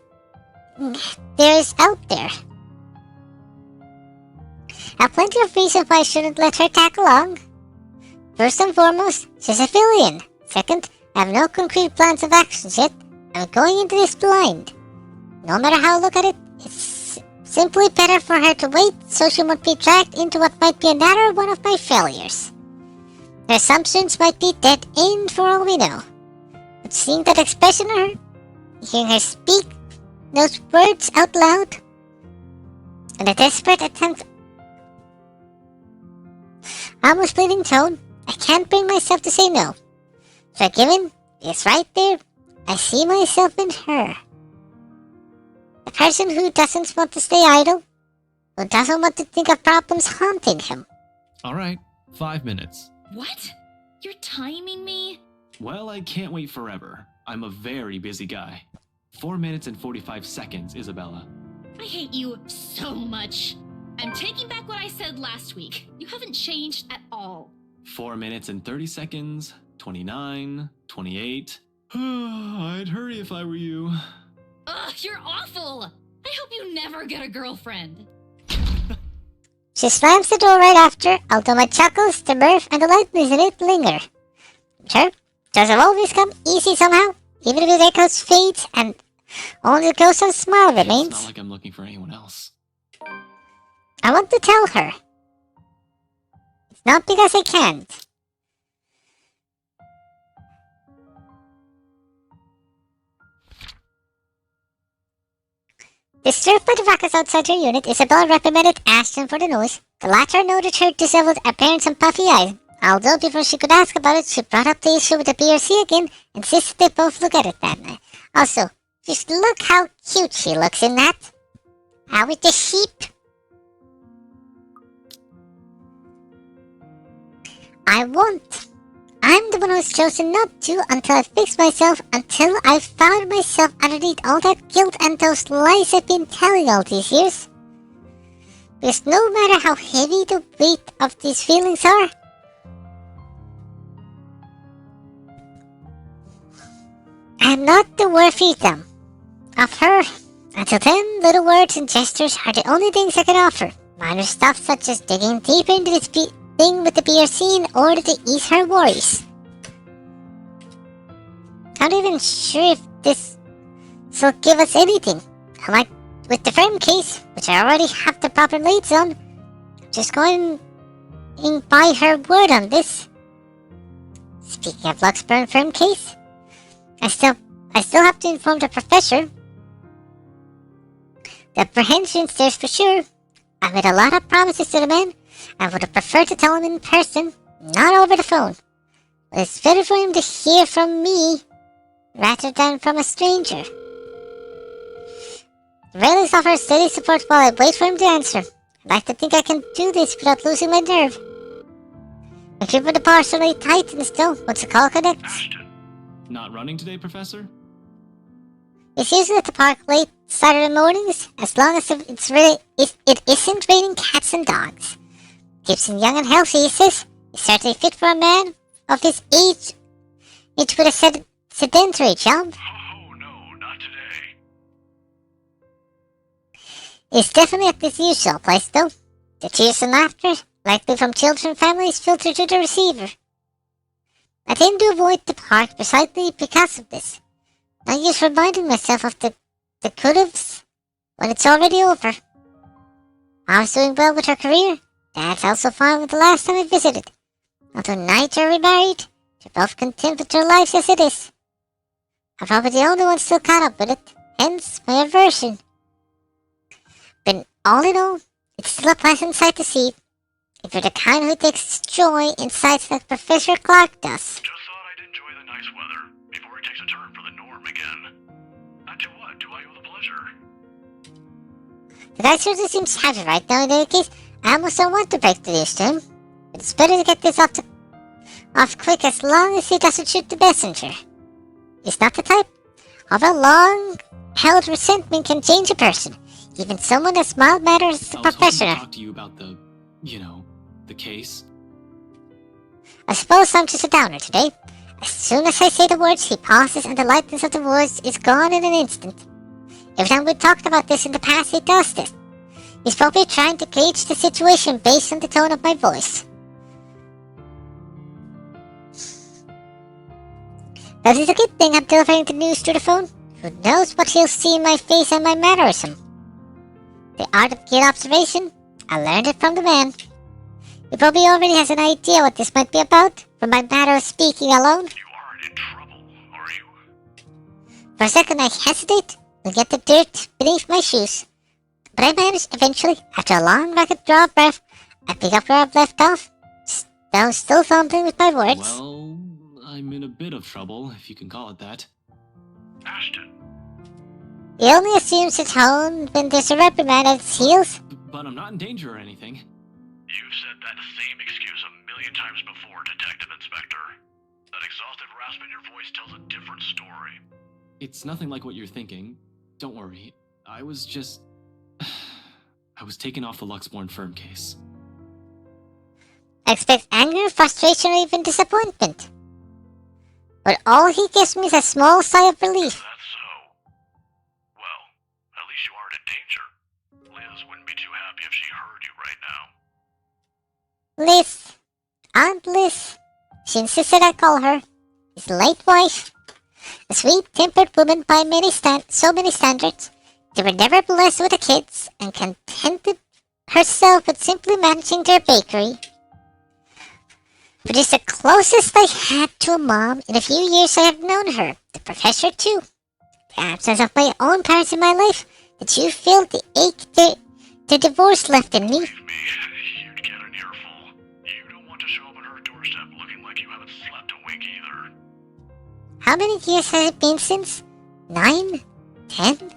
there is out there. I have plenty of reasons why I shouldn't let her tag along. First and foremost, she's a civilian. Second, I have no concrete plans of action yet. I'm going into this blind. No matter how I look at it, it's simply better for her to wait so she won't be dragged into what might be another one of my failures. Her assumptions might be dead end for all we know. But seeing that expression on her, hearing her speak those words out loud, and a desperate attempt, almost pleading tone, I can't bring myself to say no. Forgiven is right there. I see myself in her. A person who doesn't want to stay idle, who doesn't want to think of problems haunting him. Alright, 5 minutes. What? You're timing me? Well, I can't wait forever. I'm a very busy guy. 4 minutes and 45 seconds, Isabella. I hate you so much. I'm taking back what I said last week. You haven't changed at all. 4 minutes and 30 seconds, 29, 28. I'd hurry if I were you. Ugh, you're awful! I hope you never get a girlfriend. She slams the door right after, although my chuckles, the mirth, and the lightness in it linger. Sure, doesn't always come easy somehow, even if the echoes fades and only the ghost of a smile remains. It's not like I'm looking for anyone else. I want to tell her. It's not because I can't. Disturbed by the ruckus outside her unit, Isabella reprimanded Ashton for the noise. The latter noted her disheveled appearance and puffy eyes. Although before she could ask about it, she brought up the issue with the BRC again, insisted they both look at it that night. Also, just look how cute she looks in that. How with the sheep? I won't. I'm the one who's chosen not to until I fix myself, until I've found myself underneath all that guilt and those lies I've been telling all these years. Because no matter how heavy the weight of these feelings are, I'm not the worthy them of her. Until then, little words and gestures are the only things I can offer. Minor stuff such as digging deeper into this thing with the BRC in order to ease her worries. Not even sure if this will give us anything. Unlike with the firm case, which I already have the proper leads on, just going by her word on this. Speaking of Luxburn firm case, I still have to inform the professor. The apprehension's there for sure. I made a lot of promises to the man. I would have preferred to tell him in person, not over the phone. But it's better for him to hear from me rather than from a stranger. Rayleigh's offer steady support while I wait for him to answer. I'd like to think I can do this without losing my nerve. And keep the parcel rate tight and still once the call connects. Ashton, Not running today, Professor? It's usually at the park late Saturday mornings, as long as it isn't raining cats and dogs. Keeps him young and healthy, he says. He's certainly fit for a man of his age with a sedentary job. oh no, not today. It's definitely at this usual place, though. The cheers and laughter, likely from children and families, filter to the receiver. I tend to avoid the park precisely because of this. I just reminding myself of the could'ves when it's already over. Mom's doing well with her career. Dad's also fine with the last time I visited. Although neither are remarried, they're both content with their lives as it is. I'm probably the only one still caught up with it, hence my aversion. But all in all, it's still a pleasant sight to see. If you're the kind who takes joy in sights like Professor Clark does. Just thought I'd enjoy the nice weather before it takes a turn for the norm again. To what do I owe the pleasure? The guy certainly seems happy right now in any case. I almost don't want to break the news to him. But it's better to get this off quick as long as he doesn't shoot the messenger. He's not the type. Although long-held resentment can change a person. Even someone as mild-mannered as the I was hoping professor. to talk to you about the case. I suppose I'm just a downer today. As soon as I say the words, he pauses and the lightness of the words is gone in an instant. Every time we talked about this in the past, he does this. He's probably trying to gauge the situation based on the tone of my voice. But it's a good thing I'm delivering the news to the phone. Who knows what he'll see in my face and my mannerism. The art of keen observation, I learned it from the man. He probably already has an idea what this might be about, from my manner of speaking alone. You aren't in trouble, are you? For a second I hesitate and get the dirt beneath my shoes. But I manage eventually, after a long rapid draw of breath, I pick up where I've left off, still fumbling with my words. Well, I'm in a bit of trouble, if you can call it that. Ashton, He only assumes a tone when there's a reprimand at his heels. But I'm not in danger or anything. you've said that same excuse a million times before, Detective Inspector. That exhaustive rasp in your voice tells a different story. It's nothing like what you're thinking. Don't worry. I was just... I was taken off the Luxborn firm case. I expect anger, frustration, or even disappointment. But all he gives me is a small sigh of relief. That's so. Well, at least you aren't in danger. Liz wouldn't be too happy if she heard you right now. Liz, Aunt Liz, she insisted I call her, his late wife. A sweet-tempered woman by so many standards. They were never blessed with the kids and contented herself with simply managing their bakery. But it's the closest I had to a mom in a few years I have known her, the professor too. The absence of my own parents in my life, that you feel the ache the divorce left in me. Believe me, you'd get an earful. You don't want to show up at her doorstep looking like you haven't slept a wink either. How many years has it been since? 9? 10?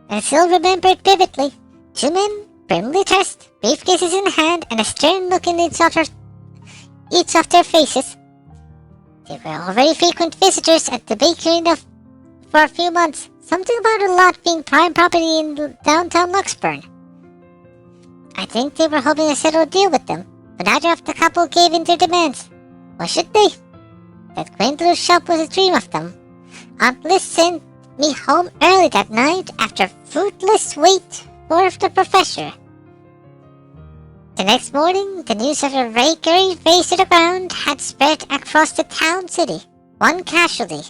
I still remember it vividly. 2 men, primly dressed, briefcases in hand, and a stern look in each of their faces. They were already frequent visitors at the bakery for a few months. Something about a lot being prime property in downtown Luxburn. I think they were hoping to settle a deal with them, but neither of the couple gave in their demands. Or should they? That quaint little shop was a dream of them. Aunt Liz sent me home early that night after fruitless wait for the professor. The next morning, the news of the bakery razed to the ground had spread across the town city. One casualty.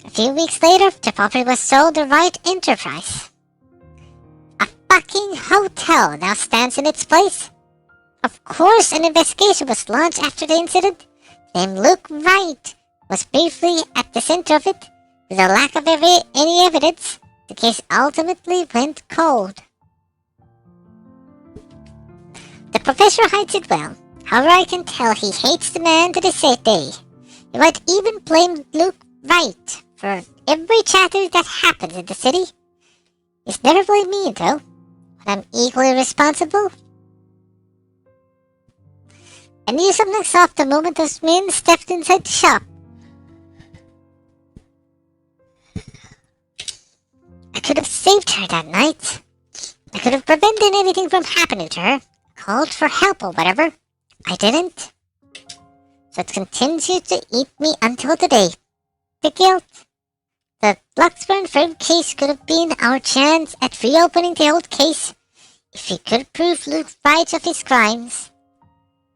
A few weeks later, the property was sold to Wright Enterprise. A fucking hotel now stands in its place. Of course, an investigation was launched after the incident. Named Luke Wright was briefly at the center of it. With a lack of any evidence, the case ultimately went cold. The professor hides it well. However, I can tell he hates the man to this day. He might even blame Luke Wright for every tragedy that happens in the city. He's never blamed me, though, when I'm equally responsible. and knew something soft the moment those men stepped inside the shop. I could have saved her that night. I could have prevented anything from happening to her, called for help or whatever. I didn't. So it continues to eat me until today. The guilt. The Luxburn firm case could have been our chance at reopening the old case if we could prove Luke right of his crimes.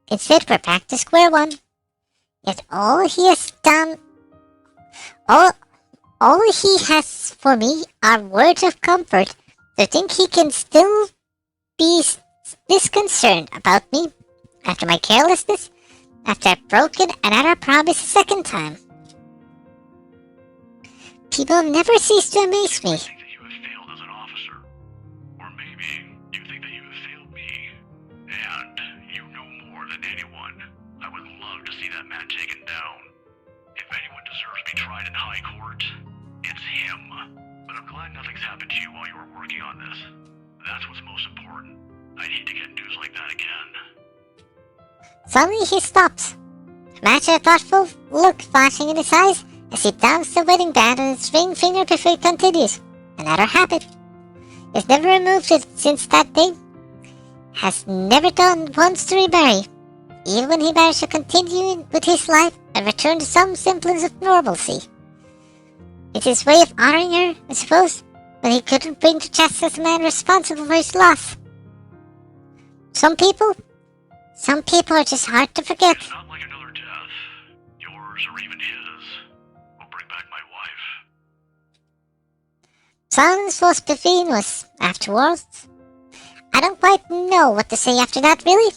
Instead, we're back to square one. Yet all he has done, all he has for me are words of comfort. To think he can still be this concerned about me after my carelessness, after I've broken another promise a second time. People have never ceased to amaze me. I think that you have failed as an officer. Or maybe you think that you have failed me. And you know more than anyone. I would love to see that man taken down. If anyone deserves to be tried in high court, it's him. But I'm glad nothing's happened to you while you were working on this. That's what's most important. I'd hate to get news like that again. Suddenly he stops. Imagine a thoughtful look flashing in his eyes as he downs the wedding band on his ring finger before he continues. Another habit. He's never removed it since that day. Has never done once to remarry. Even when he managed to continue with his life and return to some semblance of normalcy. It's his way of honoring her, I suppose, but he couldn't bring to justice the man responsible for his loss. Some people are just hard to forget. It's not like another death. Yours or even his will bring back my wife. Silence was between us afterwards. I don't quite know what to say after that, really.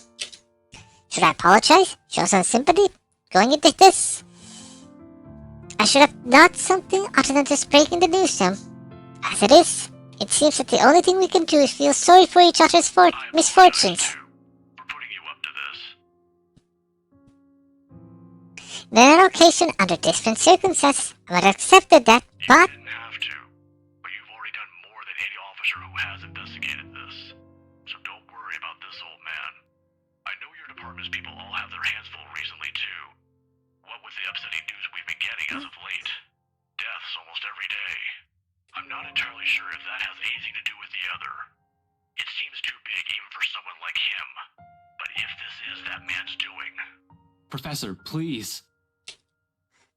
Should I apologize? Show some sympathy? Going into this? I should have done something other than just breaking the news to him. As it is, it seems that the only thing we can do is feel sorry for each other's misfortunes. For putting you up to this. In another occasion, under different circumstances, I would have accepted that, but... You didn't have to. But you've already done more than any officer who has investigated this. So don't worry about this, old man. I know your department's people all have their hands full recently, too. What with the upsetting news we've been getting as of late. Deaths almost every day. I'm not entirely sure if that has anything to do with the other. It seems too big even for someone like him. But if this is that man's doing... Professor, please.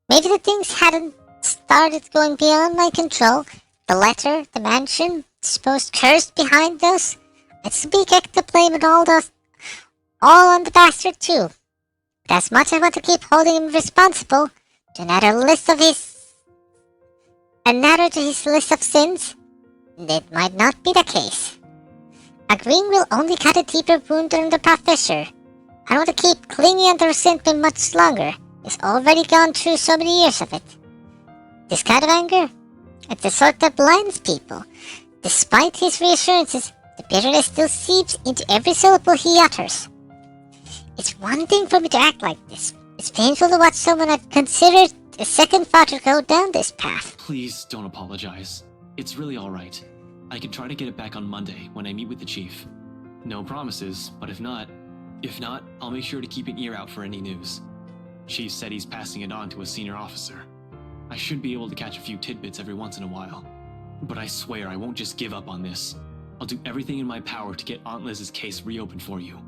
Maybe the things hadn't started going beyond my control. The letter, the mansion, the supposed curse behind those. I'd speak to blame it all on the bastard too. But as much as I want to keep holding him responsible to another to his list of sins, it might not be the case. Agreeing will only cut a deeper wound on the professor. I don't want to keep clinging on the resentment much longer. He's already gone through so many years of it. This kind of anger, it's the sort that blinds people. Despite his reassurances, the bitterness still seeps into every syllable he utters. It's one thing for me to act like this. It's painful to watch someone I've considered a second father go down this path. Please don't apologize. It's really alright. I can try to get it back on Monday when I meet with the chief. No promises, but if not, I'll make sure to keep an ear out for any news. Chief said he's passing it on to a senior officer. I should be able to catch a few tidbits every once in a while. But I swear I won't just give up on this. I'll do everything in my power to get Aunt Liz's case reopened for you.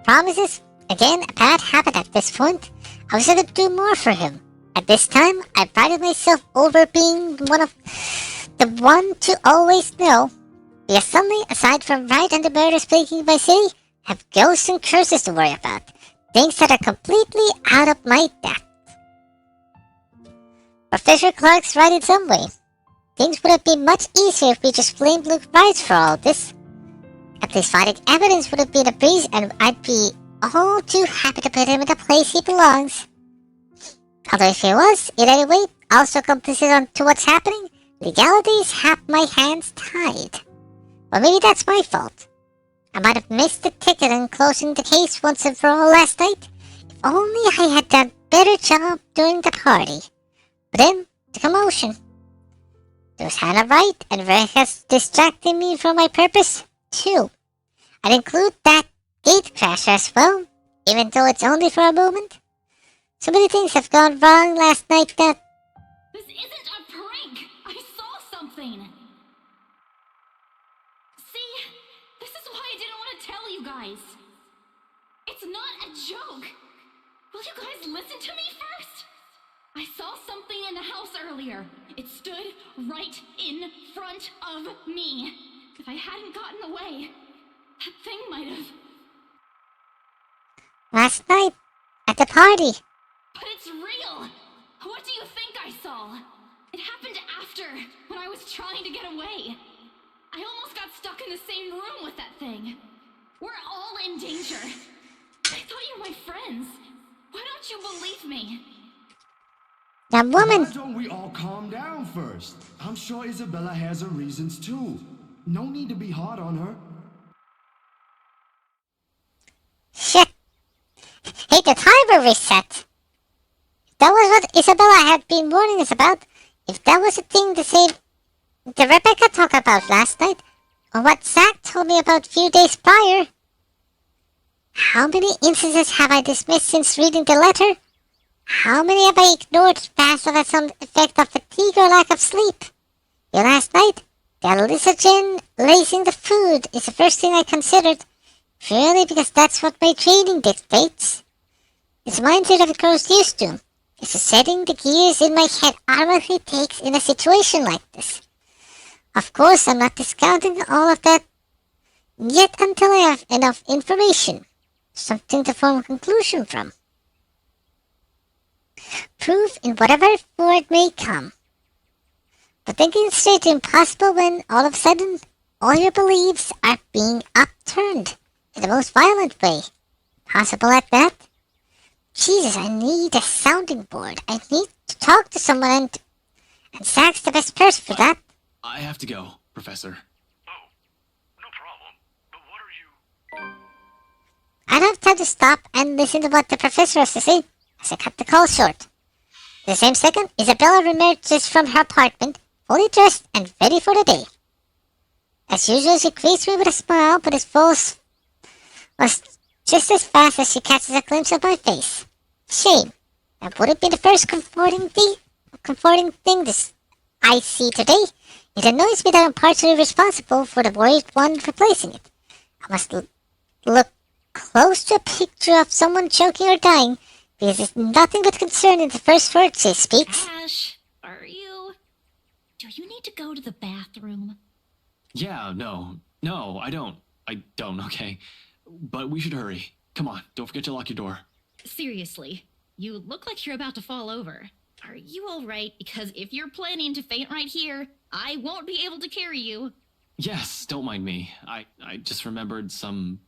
Promises? Again, a bad habit at this point. I wish I could do more for him. At this time, I prided myself over being the one to always know. Because suddenly, aside from Wright and the murders plaguing my city, I have ghosts and curses to worry about. Things that are completely out of my depth. Professor Clark's right in some way. Things would have been much easier if we just blamed Luke Wright for all this. At least finding evidence would have been a breeze, and I'd be all too happy to put him in the place he belongs. Although if he was, in any way, also complicit to what's happening, legalities have my hands tied. Well, maybe that's my fault. I might have missed the ticket in closing the case once and for all last night. If only I had done a better job during the party. But then, the commotion. There was Hannah Wright, and Verekas distracting me from my purpose, too. I'd include that gate crash as well. even though it's only for a moment. So many things have gone wrong last night that... This isn't a prank! I saw something! See? This is why I didn't want to tell you guys. It's not a joke. Will you guys listen to me first? I saw something in the house earlier. It stood right in front of me. If I hadn't gotten away, that thing might have... Last night, at the party. But it's real! What do you think I saw? It happened after, when I was trying to get away. I almost got stuck in the same room with that thing. We're all in danger. I thought you were my friends. Why don't you believe me? That woman... Why don't we all calm down first? I'm sure Isabella has her reasons too. No need to be hard on her. Shit. Hey, the timer reset. That was what Isabella had been warning us about. If that was a thing the Rebecca talked about last night, or what Zach told me about a few days prior. How many instances have I dismissed since reading the letter? How many have I ignored passive as some effect of fatigue or lack of sleep? The last night, the lysogen lacing the food is the first thing I considered, purely because that's what my training dictates. It's mindset that it grows used to. It's a setting the gears in my head automatically takes in a situation like this. Of course, I'm not discounting all of that yet until I have enough information, something to form a conclusion from. Proof in whatever form it may come. But thinking straight is impossible when all of a sudden all your beliefs are being upturned in the most violent way possible at that. Jesus, I need a sounding board. I need to talk to someone and Zach's the best person for that. I have to go, Professor. I don't have time to stop and listen to what the professor has to say, as I cut the call short. The same second, Isabella emerges from her apartment, fully dressed and ready for the day. As usual, she greets me with a smile, but his voice was just as fast as she catches a glimpse of my face. Shame. That wouldn't be the first comforting thing I see today. It annoys me that I'm partially responsible for the worried one replacing it. I must look close to a picture of someone choking or dying, because it's nothing but concern in the first words she speaks. Ash, are you... Do you need to go to the bathroom? Yeah, no, I don't, okay? But we should hurry. Come on, don't forget to lock your door. Seriously, you look like you're about to fall over. Are you alright? Because if you're planning to faint right here, I won't be able to carry you. Yes, don't mind me. I just remembered some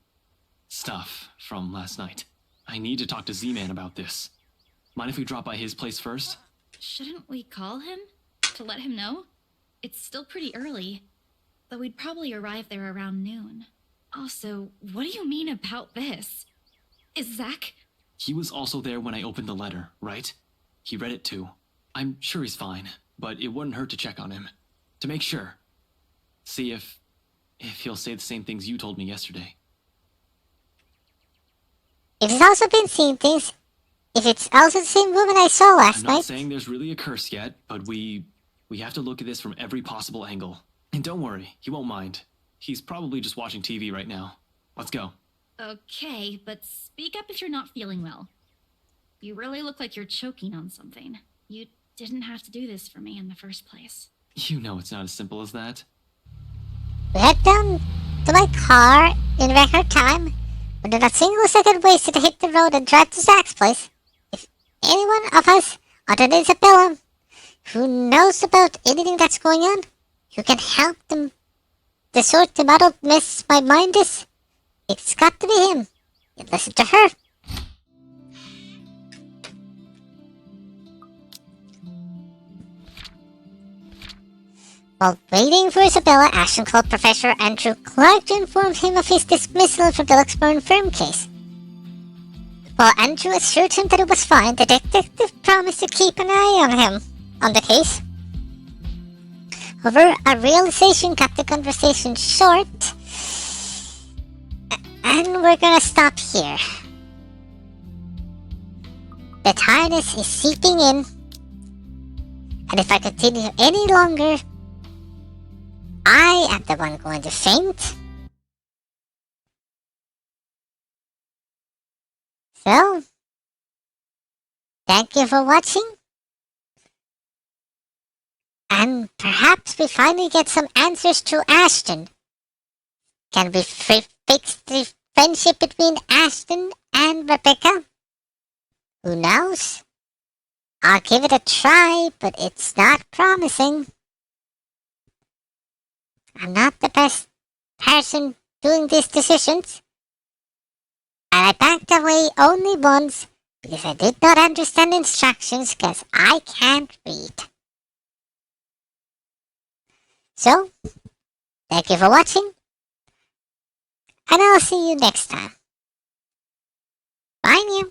stuff from last night. I need to talk to Z-Man about this. Mind if we drop by his place first? Shouldn't we call him? To let him know? It's still pretty early, though we'd probably arrive there around noon. Also, what do you mean about this? Is Zach... He was also there when I opened the letter, right? He read it too. I'm sure he's fine, but it wouldn't hurt to check on him. To make sure. See if he'll say the same things you told me yesterday. It has also been seeing things. If it's also the same woman I saw last night. I'm not saying there's really a curse yet, but we have to look at this from every possible angle. And don't worry, he won't mind. He's probably just watching TV right now. Let's go. Okay, but speak up if you're not feeling well. You really look like you're choking on something. You didn't have to do this for me in the first place. You know it's not as simple as that. We head down to my car in record time, without a single second wasted to hit the road and drive to Zach's place. If any one of us, other than Isabella, who knows about anything that's going on, who can help them, the sort the muddled mess my mind is, it's got to be him. You listen to her. While waiting for Isabella, Ashton called Professor Andrew Clark to inform him of his dismissal from the Luxburn firm case. While Andrew assured him that it was fine, the detective promised to keep an eye on him on the case. However, a realization cut the conversation short, and we're gonna stop here. The tiredness is seeping in. And if I continue any longer, I am the one going to faint. So, thank you for watching. And perhaps we finally get some answers to Ashton. Can we fix the friendship between Ashton and Rebecca? Who knows? I'll give it a try, but it's not promising. I'm not the best person doing these decisions. And I backed away only once because I did not understand instructions because I can't read. So, thank you for watching. And I'll see you next time. Bye now.